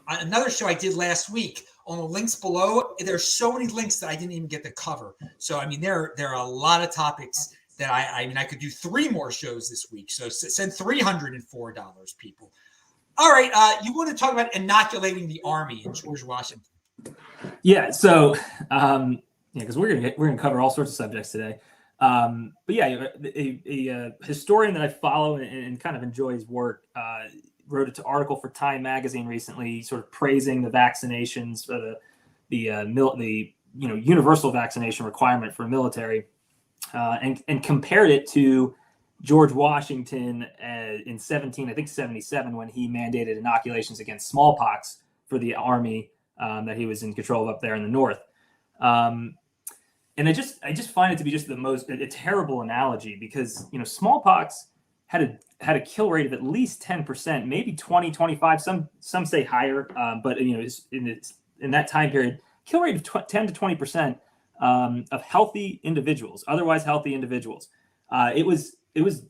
another show I did last week on the links below. There's so many links that I didn't even get to cover. So, I mean, there are a lot of topics that I could do 3 more shows this week. So send $304, people. All right. You want to talk about inoculating the army in George Washington? Yeah. So, because we're gonna cover all sorts of subjects today. But yeah, a historian that I follow and kind of enjoy his work wrote an article for Time magazine recently, sort of praising the vaccinations for the universal vaccination requirement for military. And compared it to George Washington in 77 when he mandated inoculations against smallpox for the army that he was in control of up there in the north. And I just find it to be just a terrible analogy because smallpox had a kill rate of at least 10%, maybe 20, 25. Some say higher, but in that time period, kill rate of 10 to 20%. Of healthy individuals, otherwise healthy individuals. It was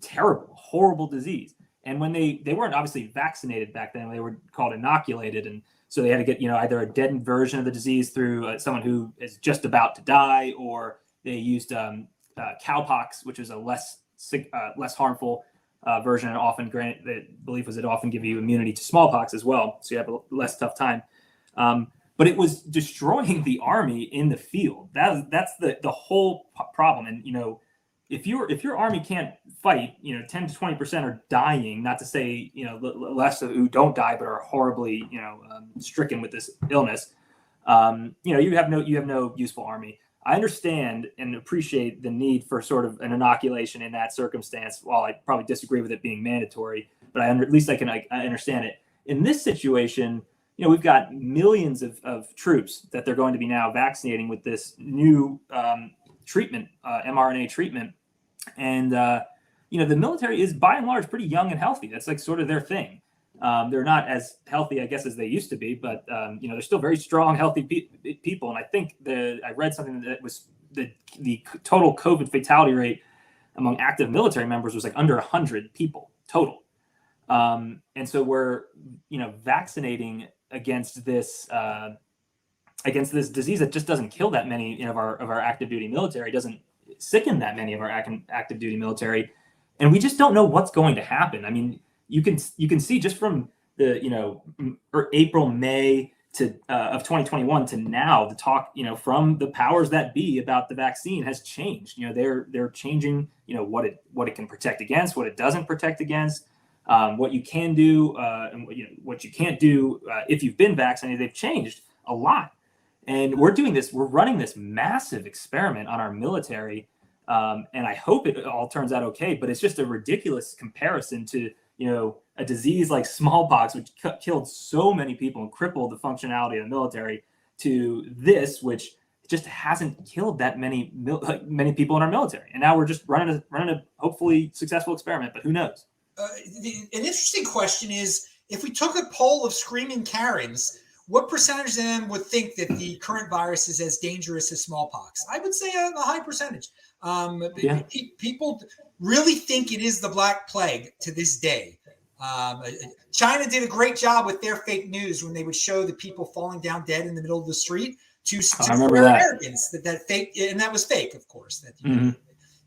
terrible, horrible disease. And when they weren't obviously vaccinated back then, they were called inoculated. And so they had to get, either a deadened version of the disease through someone who is just about to die, or they used cowpox, which is a less harmful version. And often, the belief was it often give you immunity to smallpox as well. So you have a less tough time. But it was destroying the army in the field. That's the whole problem. And if your army can't fight, 10 to 20% are dying. Not to say less who don't die, but are horribly stricken with this illness. You have no useful army. I understand and appreciate the need for sort of an inoculation in that circumstance. While I probably disagree with it being mandatory, but at least I understand it. In this situation, we've got millions of troops that they're going to be now vaccinating with this new treatment, mRNA treatment. And, the military is by and large pretty young and healthy. That's like sort of their thing. They're not as healthy, I guess, as they used to be, but, they're still very strong, healthy people. And I think I read something that was the total COVID fatality rate among active military members was like under 100 people total. And so we're, vaccinating against this disease that just doesn't kill that many of our active duty military, doesn't sicken that many of our active duty military, and we just don't know what's going to happen. I mean, you can see just from the April, May to of 2021 to now, the talk from the powers that be about the vaccine has changed. They're changing what it can protect against, what it doesn't protect against. What you can do and what you can't do if you've been vaccinated. They've changed a lot, and we're running this massive experiment on our military, and I hope it all turns out okay. But it's just a ridiculous comparison to a disease like smallpox, which killed so many people and crippled the functionality of the military, to this, which just hasn't killed that many people in our military. And now we're just running a hopefully successful experiment, but who knows? An interesting question is, if we took a poll of screaming Karens, what percentage of them would think that the current virus is as dangerous as smallpox? I would say a high percentage. People really think it is the Black Plague to this day. China did a great job with their fake news when they would show the people falling down dead in the middle of the street to Americans that fake, and that was fake, of course. That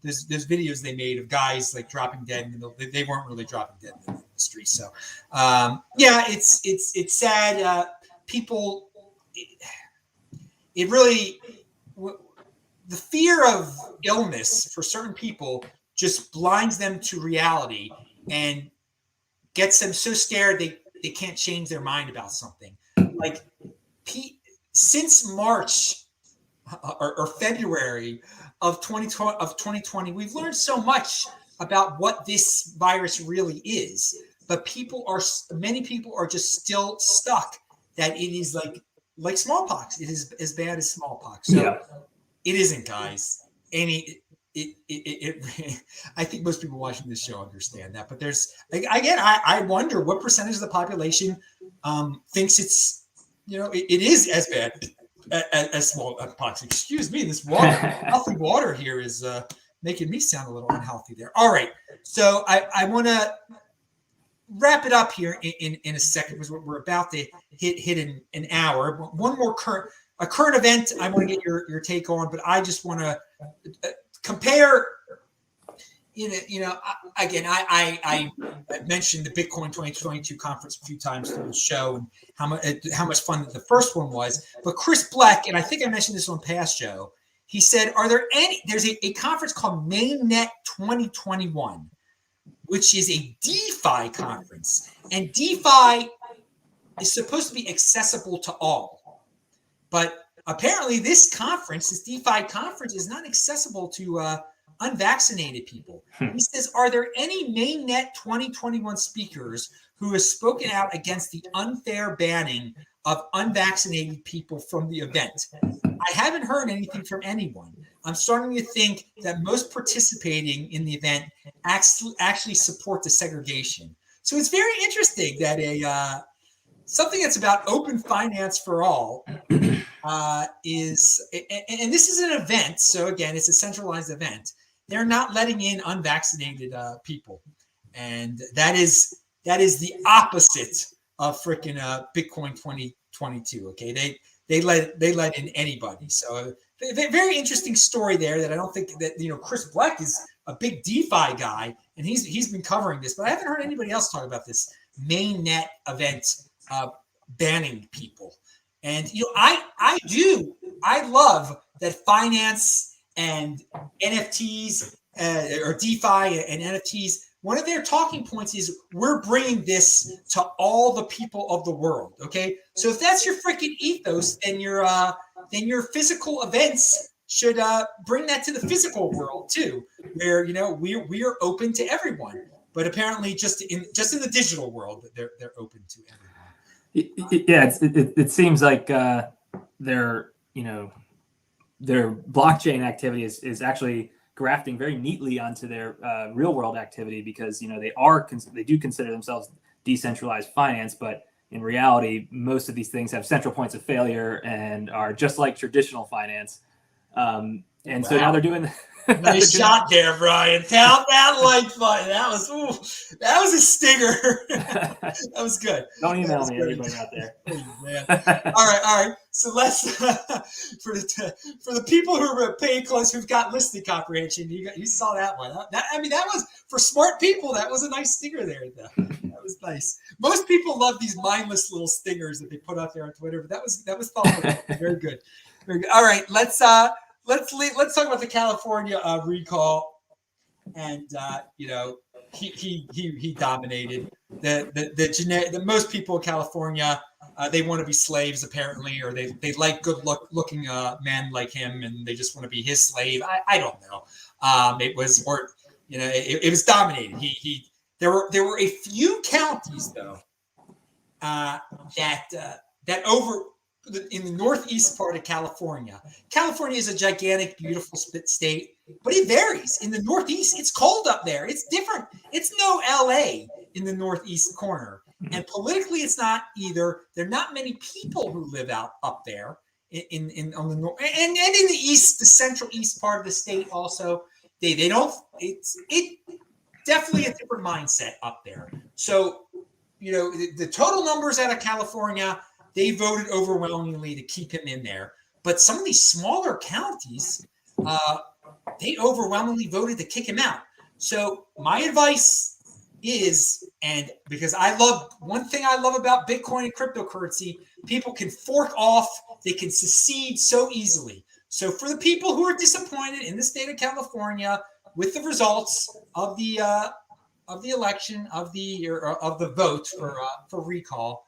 There's videos they made of guys like dropping dead in the middle. They weren't really dropping dead in the street. So, it's sad. People, it really, the fear of illness for certain people just blinds them to reality and gets them so scared they can't change their mind about something. Like since March or February of 2020, we've learned so much about what this virus really is, but many people are just still stuck that it is like smallpox. It is as bad as smallpox. So it isn't, guys. I think most people watching this show understand that, but there's I wonder what percentage of the population thinks it's it is as bad as smallpox. Excuse me, this healthy water here is making me sound a little unhealthy there. All right, so I want to wrap it up here in a second, because we're about to hit an hour. One more current event I want to get your take on, but I just want to compare. Again, I mentioned the Bitcoin 2022 conference a few times through the show and how much fun the first one was. But Chris Black, and I think I mentioned this on past show, he said, there's a conference called Mainnet 2021, which is a DeFi conference. And DeFi is supposed to be accessible to all. But apparently this DeFi conference is not accessible to unvaccinated people. He says, are there any Mainnet 2021 speakers who have spoken out against the unfair banning of unvaccinated people from the event? I haven't heard anything from anyone. I'm starting to think that most participating in the event actually support the segregation. So it's very interesting that something that's about open finance for all is, and this is an event. So again, it's a centralized event. They're not letting in unvaccinated people, and that is the opposite of freaking Bitcoin 2022. Okay, they let in anybody. So very interesting story there. That I don't think that Chris Black is a big DeFi guy, and he's been covering this, but I haven't heard anybody else talk about this mainnet event banning people. And I love that finance and NFTs or DeFi and NFTs, one of their talking points is we're bringing this to all the people of the world. Okay, so if that's your freaking ethos, then your physical events should bring that to the physical world too, where we are open to everyone. but apparently just in the digital world, they're open to everyone. Yeah, it seems like their blockchain activity is actually grafting very neatly onto their real world activity, because they do consider themselves decentralized finance, but in reality, most of these things have central points of failure and are just like traditional finance. So now they're doing. Nice shot there, Bryan. Count that like button. That was a stinger. That was good. Don't email me, everybody out there. Oh, man. All right. So let's for the people who are paying close, who've got listening comprehension. You saw that one. That was for smart people. That was a nice stinger there. That was nice. Most people love these mindless little stingers that they put out there on Twitter, but that was thoughtful. Very good. Very good. All right, let's talk about the California recall, and he dominated the most people in California. They want to be slaves apparently, or they like good looking men like him, and they just want to be his slave. I don't know. It was dominated. There were a few counties though that over. In the northeast part of California. California is a gigantic, beautiful state, but it varies. In the northeast, it's cold up there. It's different. It's no LA in the northeast corner. And politically, it's not either. There are not many people who live up there on the north and in the east, the central east part of the state also. They don't. It's definitely a different mindset up there. So the total numbers out of California. They voted overwhelmingly to keep him in there. But some of these smaller counties, they overwhelmingly voted to kick him out. So my advice is, and because one thing I love about Bitcoin and cryptocurrency, people can fork off, they can secede so easily. So for the people who are disappointed in the state of California with the results of the election, of the vote for recall,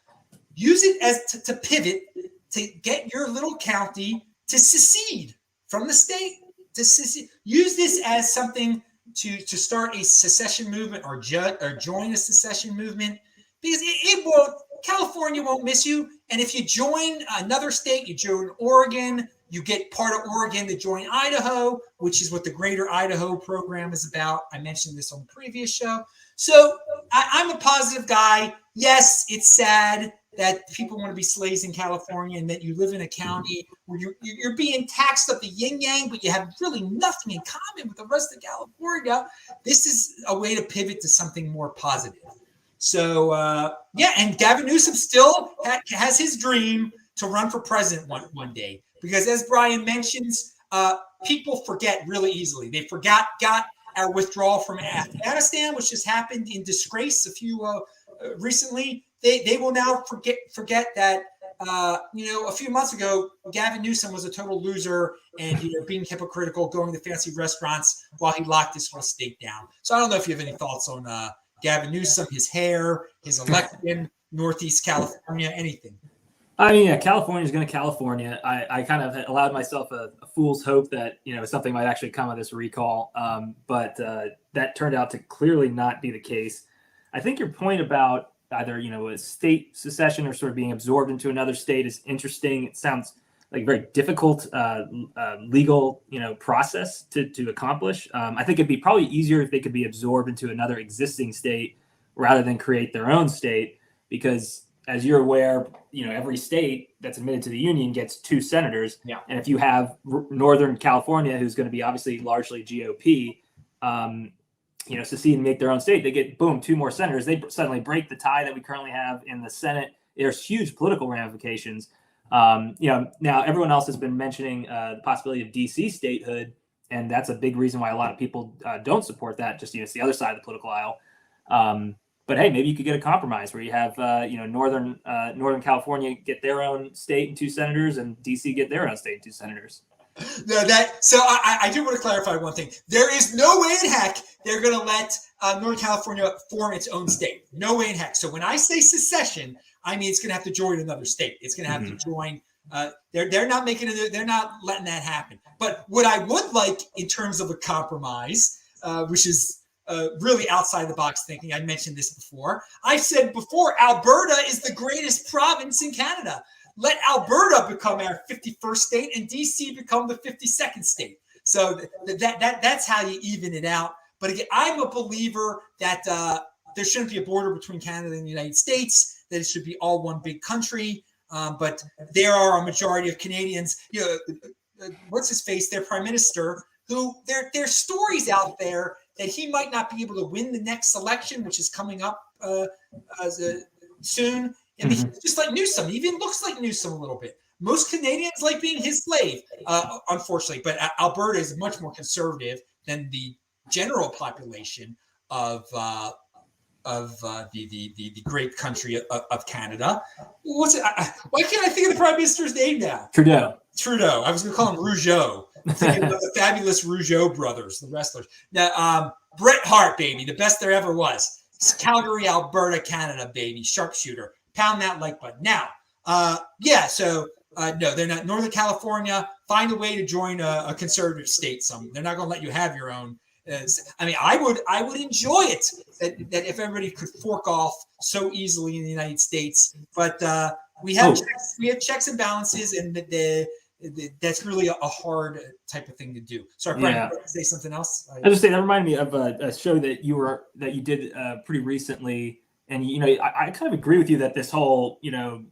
use it as to pivot to get your little county to secede from the state. Use this as something to start a secession movement or join a secession movement, because California won't miss you. And if you join another state, you join Oregon, you get part of Oregon to join Idaho, which is what the Greater Idaho program is about. I mentioned this on the previous show. So I'm a positive guy. Yes, it's sad that people want to be slaves in California and that you live in a county where you're being taxed up the yin-yang, but you have really nothing in common with the rest of California. This is a way to pivot to something more positive. So, and Gavin Newsom still has his dream to run for president one day, because as Bryan mentions, people forget really easily. They got our withdrawal from Afghanistan, which just happened in disgrace recently. They will now forget that a few months ago Gavin Newsom was a total loser and being hypocritical, going to fancy restaurants while he locked this whole state down. So I don't know if you have any thoughts on Gavin Newsom, his hair, his election, Northeast California, anything. I mean, yeah, California is going to California. I kind of allowed myself a fool's hope that something might actually come of this recall, but that turned out to clearly not be the case. I think your point about either a state secession or sort of being absorbed into another state is interesting. It sounds like a very difficult legal process to accomplish. I think it'd be probably easier if they could be absorbed into another existing state rather than create their own state, because as you're aware, every state that's admitted to the union gets 2 senators. Yeah. And if you have Northern California, who's going to be obviously largely GOP, secede and make their own state, they get, boom, 2 more senators. They suddenly break the tie that we currently have in the Senate. There's huge political ramifications. Now everyone else has been mentioning the possibility of DC statehood, and that's a big reason why a lot of people don't support that. Just it's the other side of the political aisle. But hey, maybe you could get a compromise where you have Northern California get their own state and 2 senators, and DC get their own state and 2 senators. No, I do want to clarify one thing. There is no way in heck they're going to let Northern California form its own state. No way in heck. So when I say secession, I mean it's going to have to join another state. It's going to have to join. They're not making it. They're not letting that happen. But what I would like in terms of a compromise, which is really outside the box thinking. I mentioned this before. I said before, Alberta is the greatest province in Canada. Let Alberta become our 51st state and DC become the 52nd state. So that's how you even it out. But again, I'm a believer that there shouldn't be a border between Canada and the United States, that it should be all one big country. But there are a majority of Canadians, what's his face, their prime minister, who there's stories out there that he might not be able to win the next election, which is coming up soon. And he's just like Newsom. He even looks like Newsom a little bit. Most Canadians like being his slave, unfortunately. But Alberta is much more conservative than the general population of the great country of Canada. What's it? Why can't I think of the prime minister's name now? Trudeau. I was going to call him Rougeau. I'm thinking of the fabulous Rougeau brothers, the wrestlers. Now, Bret Hart, baby, the best there ever was. It's Calgary, Alberta, Canada, baby, sharpshooter. Pound that like button. Now, so no, they're not. Northern California, find a way to join a conservative state. They're not going to let you have your own. I mean, I would enjoy it that if everybody could fork off so easily in the United States, but we have checks and balances, and that's really a hard type of thing to do. Sorry, Brian, you want to say something else? I was just saying that reminded me of a show that you did pretty recently, and I kind of agree with you that this whole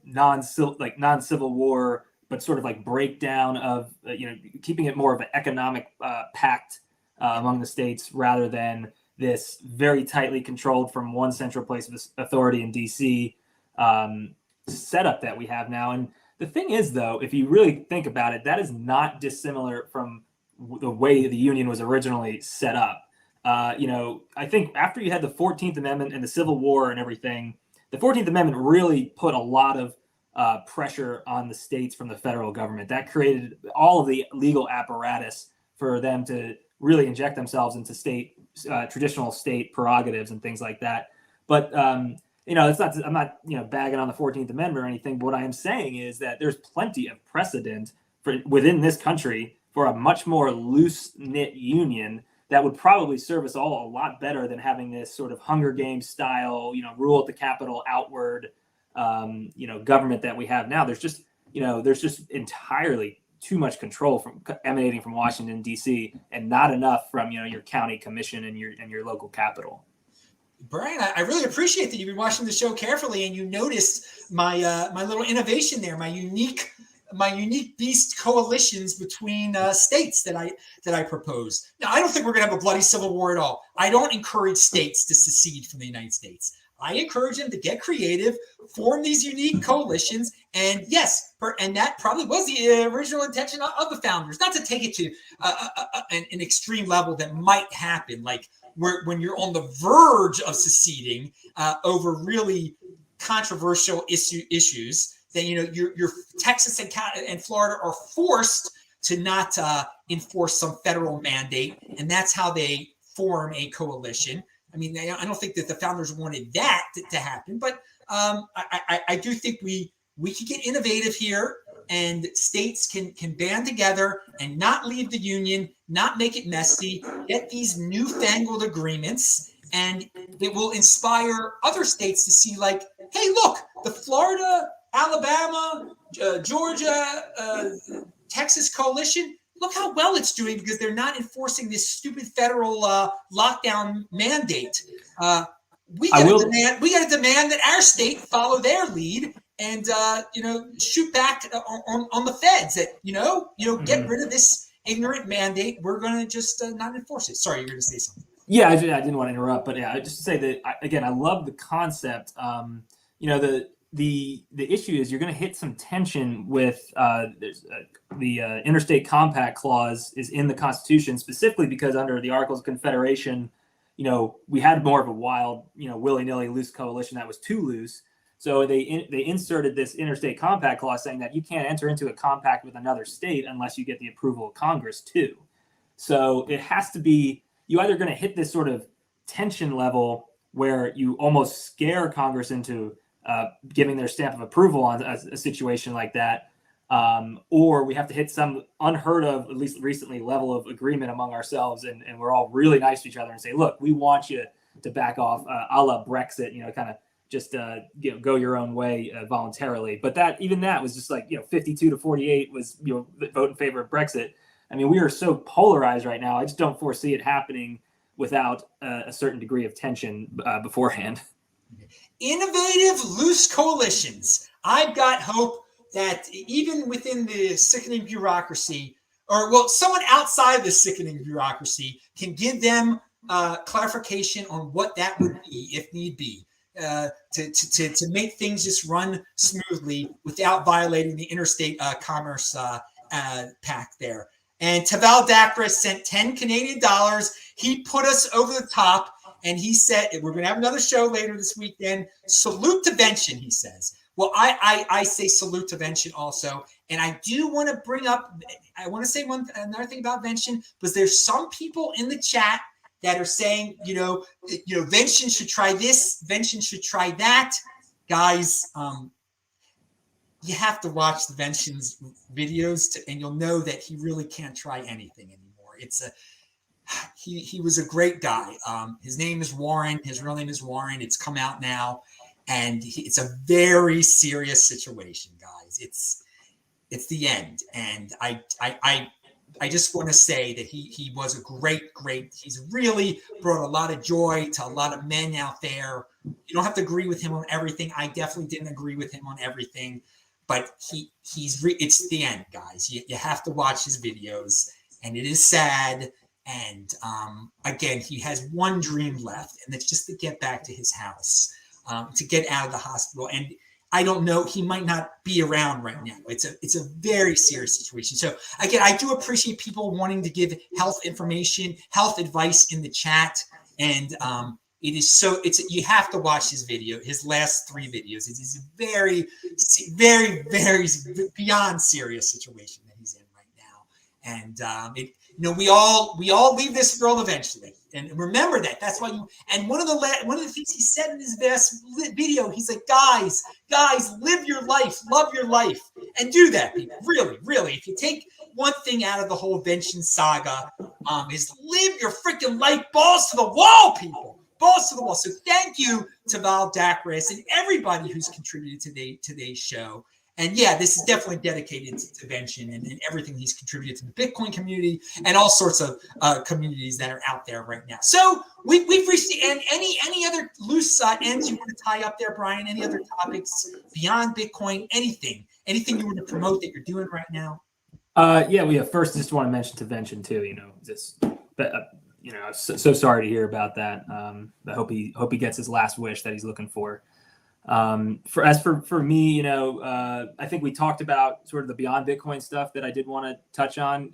non-civil war, but sort of like breakdown of keeping it more of an economic pact among the states rather than this very tightly controlled from one central place of authority in DC setup that we have now. And the thing is, though, if you really think about it, that is not dissimilar from the way the Union was originally set up. I think after you had the 14th Amendment and the Civil War and everything, the 14th Amendment really put a lot of pressure on the states from the federal government. That created all of the legal apparatus for them to really inject themselves into traditional state prerogatives and things like that. But it's not. I'm not bagging on the 14th Amendment or anything. But what I am saying is that there's plenty of precedent within this country for a much more loose knit union that would probably serve us all a lot better than having this sort of Hunger Games style, rule at the capital outward, government that we have now. There's just entirely too much control emanating from Washington D.C. and not enough from your county commission and your local capital. Brian, I really appreciate that you've been watching the show carefully and you noticed my my little innovation there, my unique beast coalitions between states that I propose. Now, I don't think we're going to have a bloody civil war at all. I don't encourage states to secede from the United States. I encourage them to get creative, form these unique coalitions, and yes, and that probably was the original intention of the founders, not to take it to an extreme level that might happen, like when you're on the verge of seceding over really controversial issues. That your Texas and Florida are forced to not enforce some federal mandate, and that's how they form a coalition. I mean, I don't think that the founders wanted that to happen, but I do think we can get innovative here, and states can band together and not leave the union, not make it messy, get these newfangled agreements, and it will inspire other states to see, like, hey, look, the Florida, Alabama, Georgia, Texas coalition, look how well it's doing because they're not enforcing this stupid federal lockdown mandate. We got to demand that our state follow their lead and shoot back on the feds that get rid of this ignorant mandate. We're going to just not enforce it. Sorry, you're going to say something. Yeah, I didn't want to interrupt, but yeah, just to say that I love the concept. The issue is you're going to hit some tension with the interstate compact clause is in the Constitution, specifically because under the Articles of Confederation, we had more of a wild, willy-nilly loose coalition that was too loose. So they inserted this interstate compact clause saying that you can't enter into a compact with another state unless you get the approval of Congress too. So it has to be, you either going to hit this sort of tension level where you almost scare Congress into giving their stamp of approval on a situation like that, or we have to hit some unheard of, at least recently, level of agreement among ourselves, and we're all really nice to each other and say, look, we want you to back off, a la Brexit, kind of just go your own way voluntarily. But even that was just like 52-48 was vote in favor of Brexit. I mean, we are so polarized right now. I just don't foresee it happening without a certain degree of tension beforehand. Innovative, loose coalitions. I've got hope that even within the sickening bureaucracy, someone outside the sickening bureaucracy can give them clarification on what that would be, if need be, to make things just run smoothly without violating the interstate commerce pact there. And Taval Dacres sent 10 Canadian dollars. He put us over the top, and he said, we're going to have another show later this weekend. Salute to Vention, he says. Well, I say salute to Vention also. And I do want to bring up, I want to say another thing about Vention, because there's some people in the chat that are saying, Vention should try this, Vention should try that. Guys, you have to watch the Vention's videos and you'll know that he really can't try anything anymore. He was a great guy. His name is Warren. His real name is Warren. It's come out now, and it's a very serious situation, guys. It's the end, and I just want to say that he was a great. He's really brought a lot of joy to a lot of men out there. You don't have to agree with him on everything. I definitely didn't agree with him on everything, but it's the end, guys. You have to watch his videos, and it is sad. And again, he has one dream left, and it's just to get back to his house, to get out of the hospital. And I don't know, he might not be around right now. It's a very serious situation. So again, I do appreciate people wanting to give health information, health advice in the chat. And you have to watch his video, his last 3 videos. It is a very, very, very beyond serious situation that he's in right now. And we all leave this world eventually, and remember that. That's why And one of the things he said in his last video, he's like, guys, live your life, love your life, and do that, people. Really. If you take one thing out of the whole Vention saga, is live your freaking life, balls to the wall, people, balls to the wall. So thank you to Val Dacres and everybody who's contributed to today's show. And yeah, this is definitely dedicated to Vention and everything he's contributed to the Bitcoin community and all sorts of communities that are out there right now. So we've reached the end. Any other loose ends you want to tie up there, Bryan? Any other topics beyond Bitcoin? Anything you want to promote that you're doing right now? First, just want to mention to Vention too. So sorry to hear about that. I hope he gets his last wish that he's looking for. For me, I think we talked about sort of the beyond Bitcoin stuff that I did want to touch on.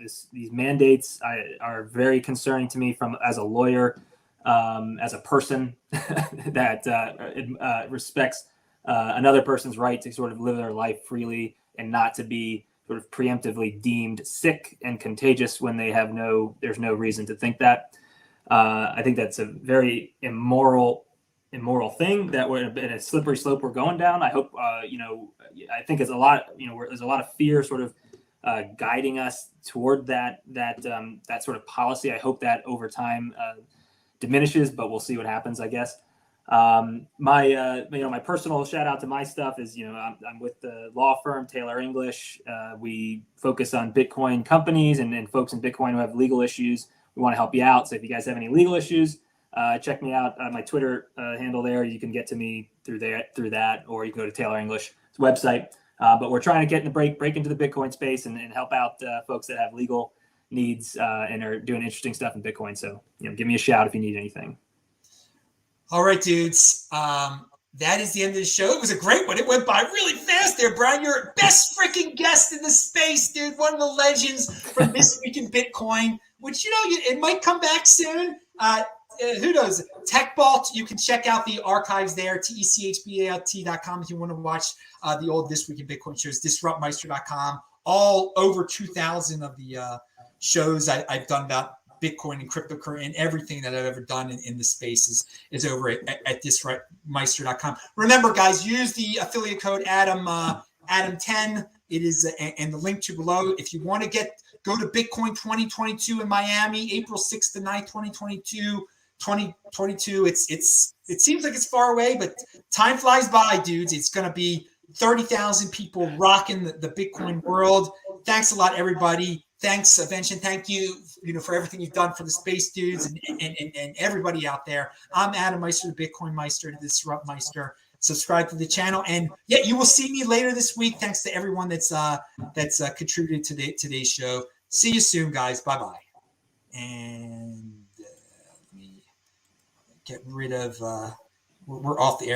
These mandates are very concerning to me as a lawyer, as a person that respects another person's right to sort of live their life freely and not to be sort of preemptively deemed sick and contagious when there's no reason to think that. I think that's a very immoral thing that we're in a slippery slope we're going down. I hope, I think it's a lot, there's a lot of fear sort of guiding us toward that sort of policy. I hope that over time diminishes, but we'll see what happens, I guess. My personal shout out to my stuff is, I'm with the law firm Taylor English. We focus on Bitcoin companies and folks in Bitcoin who have legal issues. We want to help you out. So if you guys have any legal issues, check me out on my Twitter handle there. You can get to me through that, or you can go to Taylor English's website. But we're trying to get in the break into the Bitcoin space and help out folks that have legal needs and are doing interesting stuff in Bitcoin. So, give me a shout if you need anything. All right, dudes. That is the end of the show. It was a great one. It went by really fast there, Bryan. You're best freaking guest in the space, dude. One of the legends from This Week in Bitcoin, which, it might come back soon. Who knows? TechBalt, you can check out the archives there, techbalt.com if you want to watch the old This Week in Bitcoin shows, disruptmeister.com. All over 2,000 of the shows I've done about Bitcoin and cryptocurrency and everything that I've ever done in the space is over at disruptmeister.com. Remember, guys, use the affiliate code Adam10 It is, and the link to below. If you want to go to Bitcoin 2022 in Miami, April 6th to 9th, 2022. It seems like it's far away, but time flies by, dudes. It's going to be 30,000 people rocking the Bitcoin world. Thanks a lot, everybody. Thanks, Vention. Thank you, for everything you've done for the space dudes and everybody out there. I'm Adam Meister, the BitcoinMeister, the Disrupt Meister. Subscribe to the channel, and yeah, you will see me later this week. Thanks to everyone that's contributed to today's show. See you soon, guys. Bye bye. And let me get rid of. We're off the air.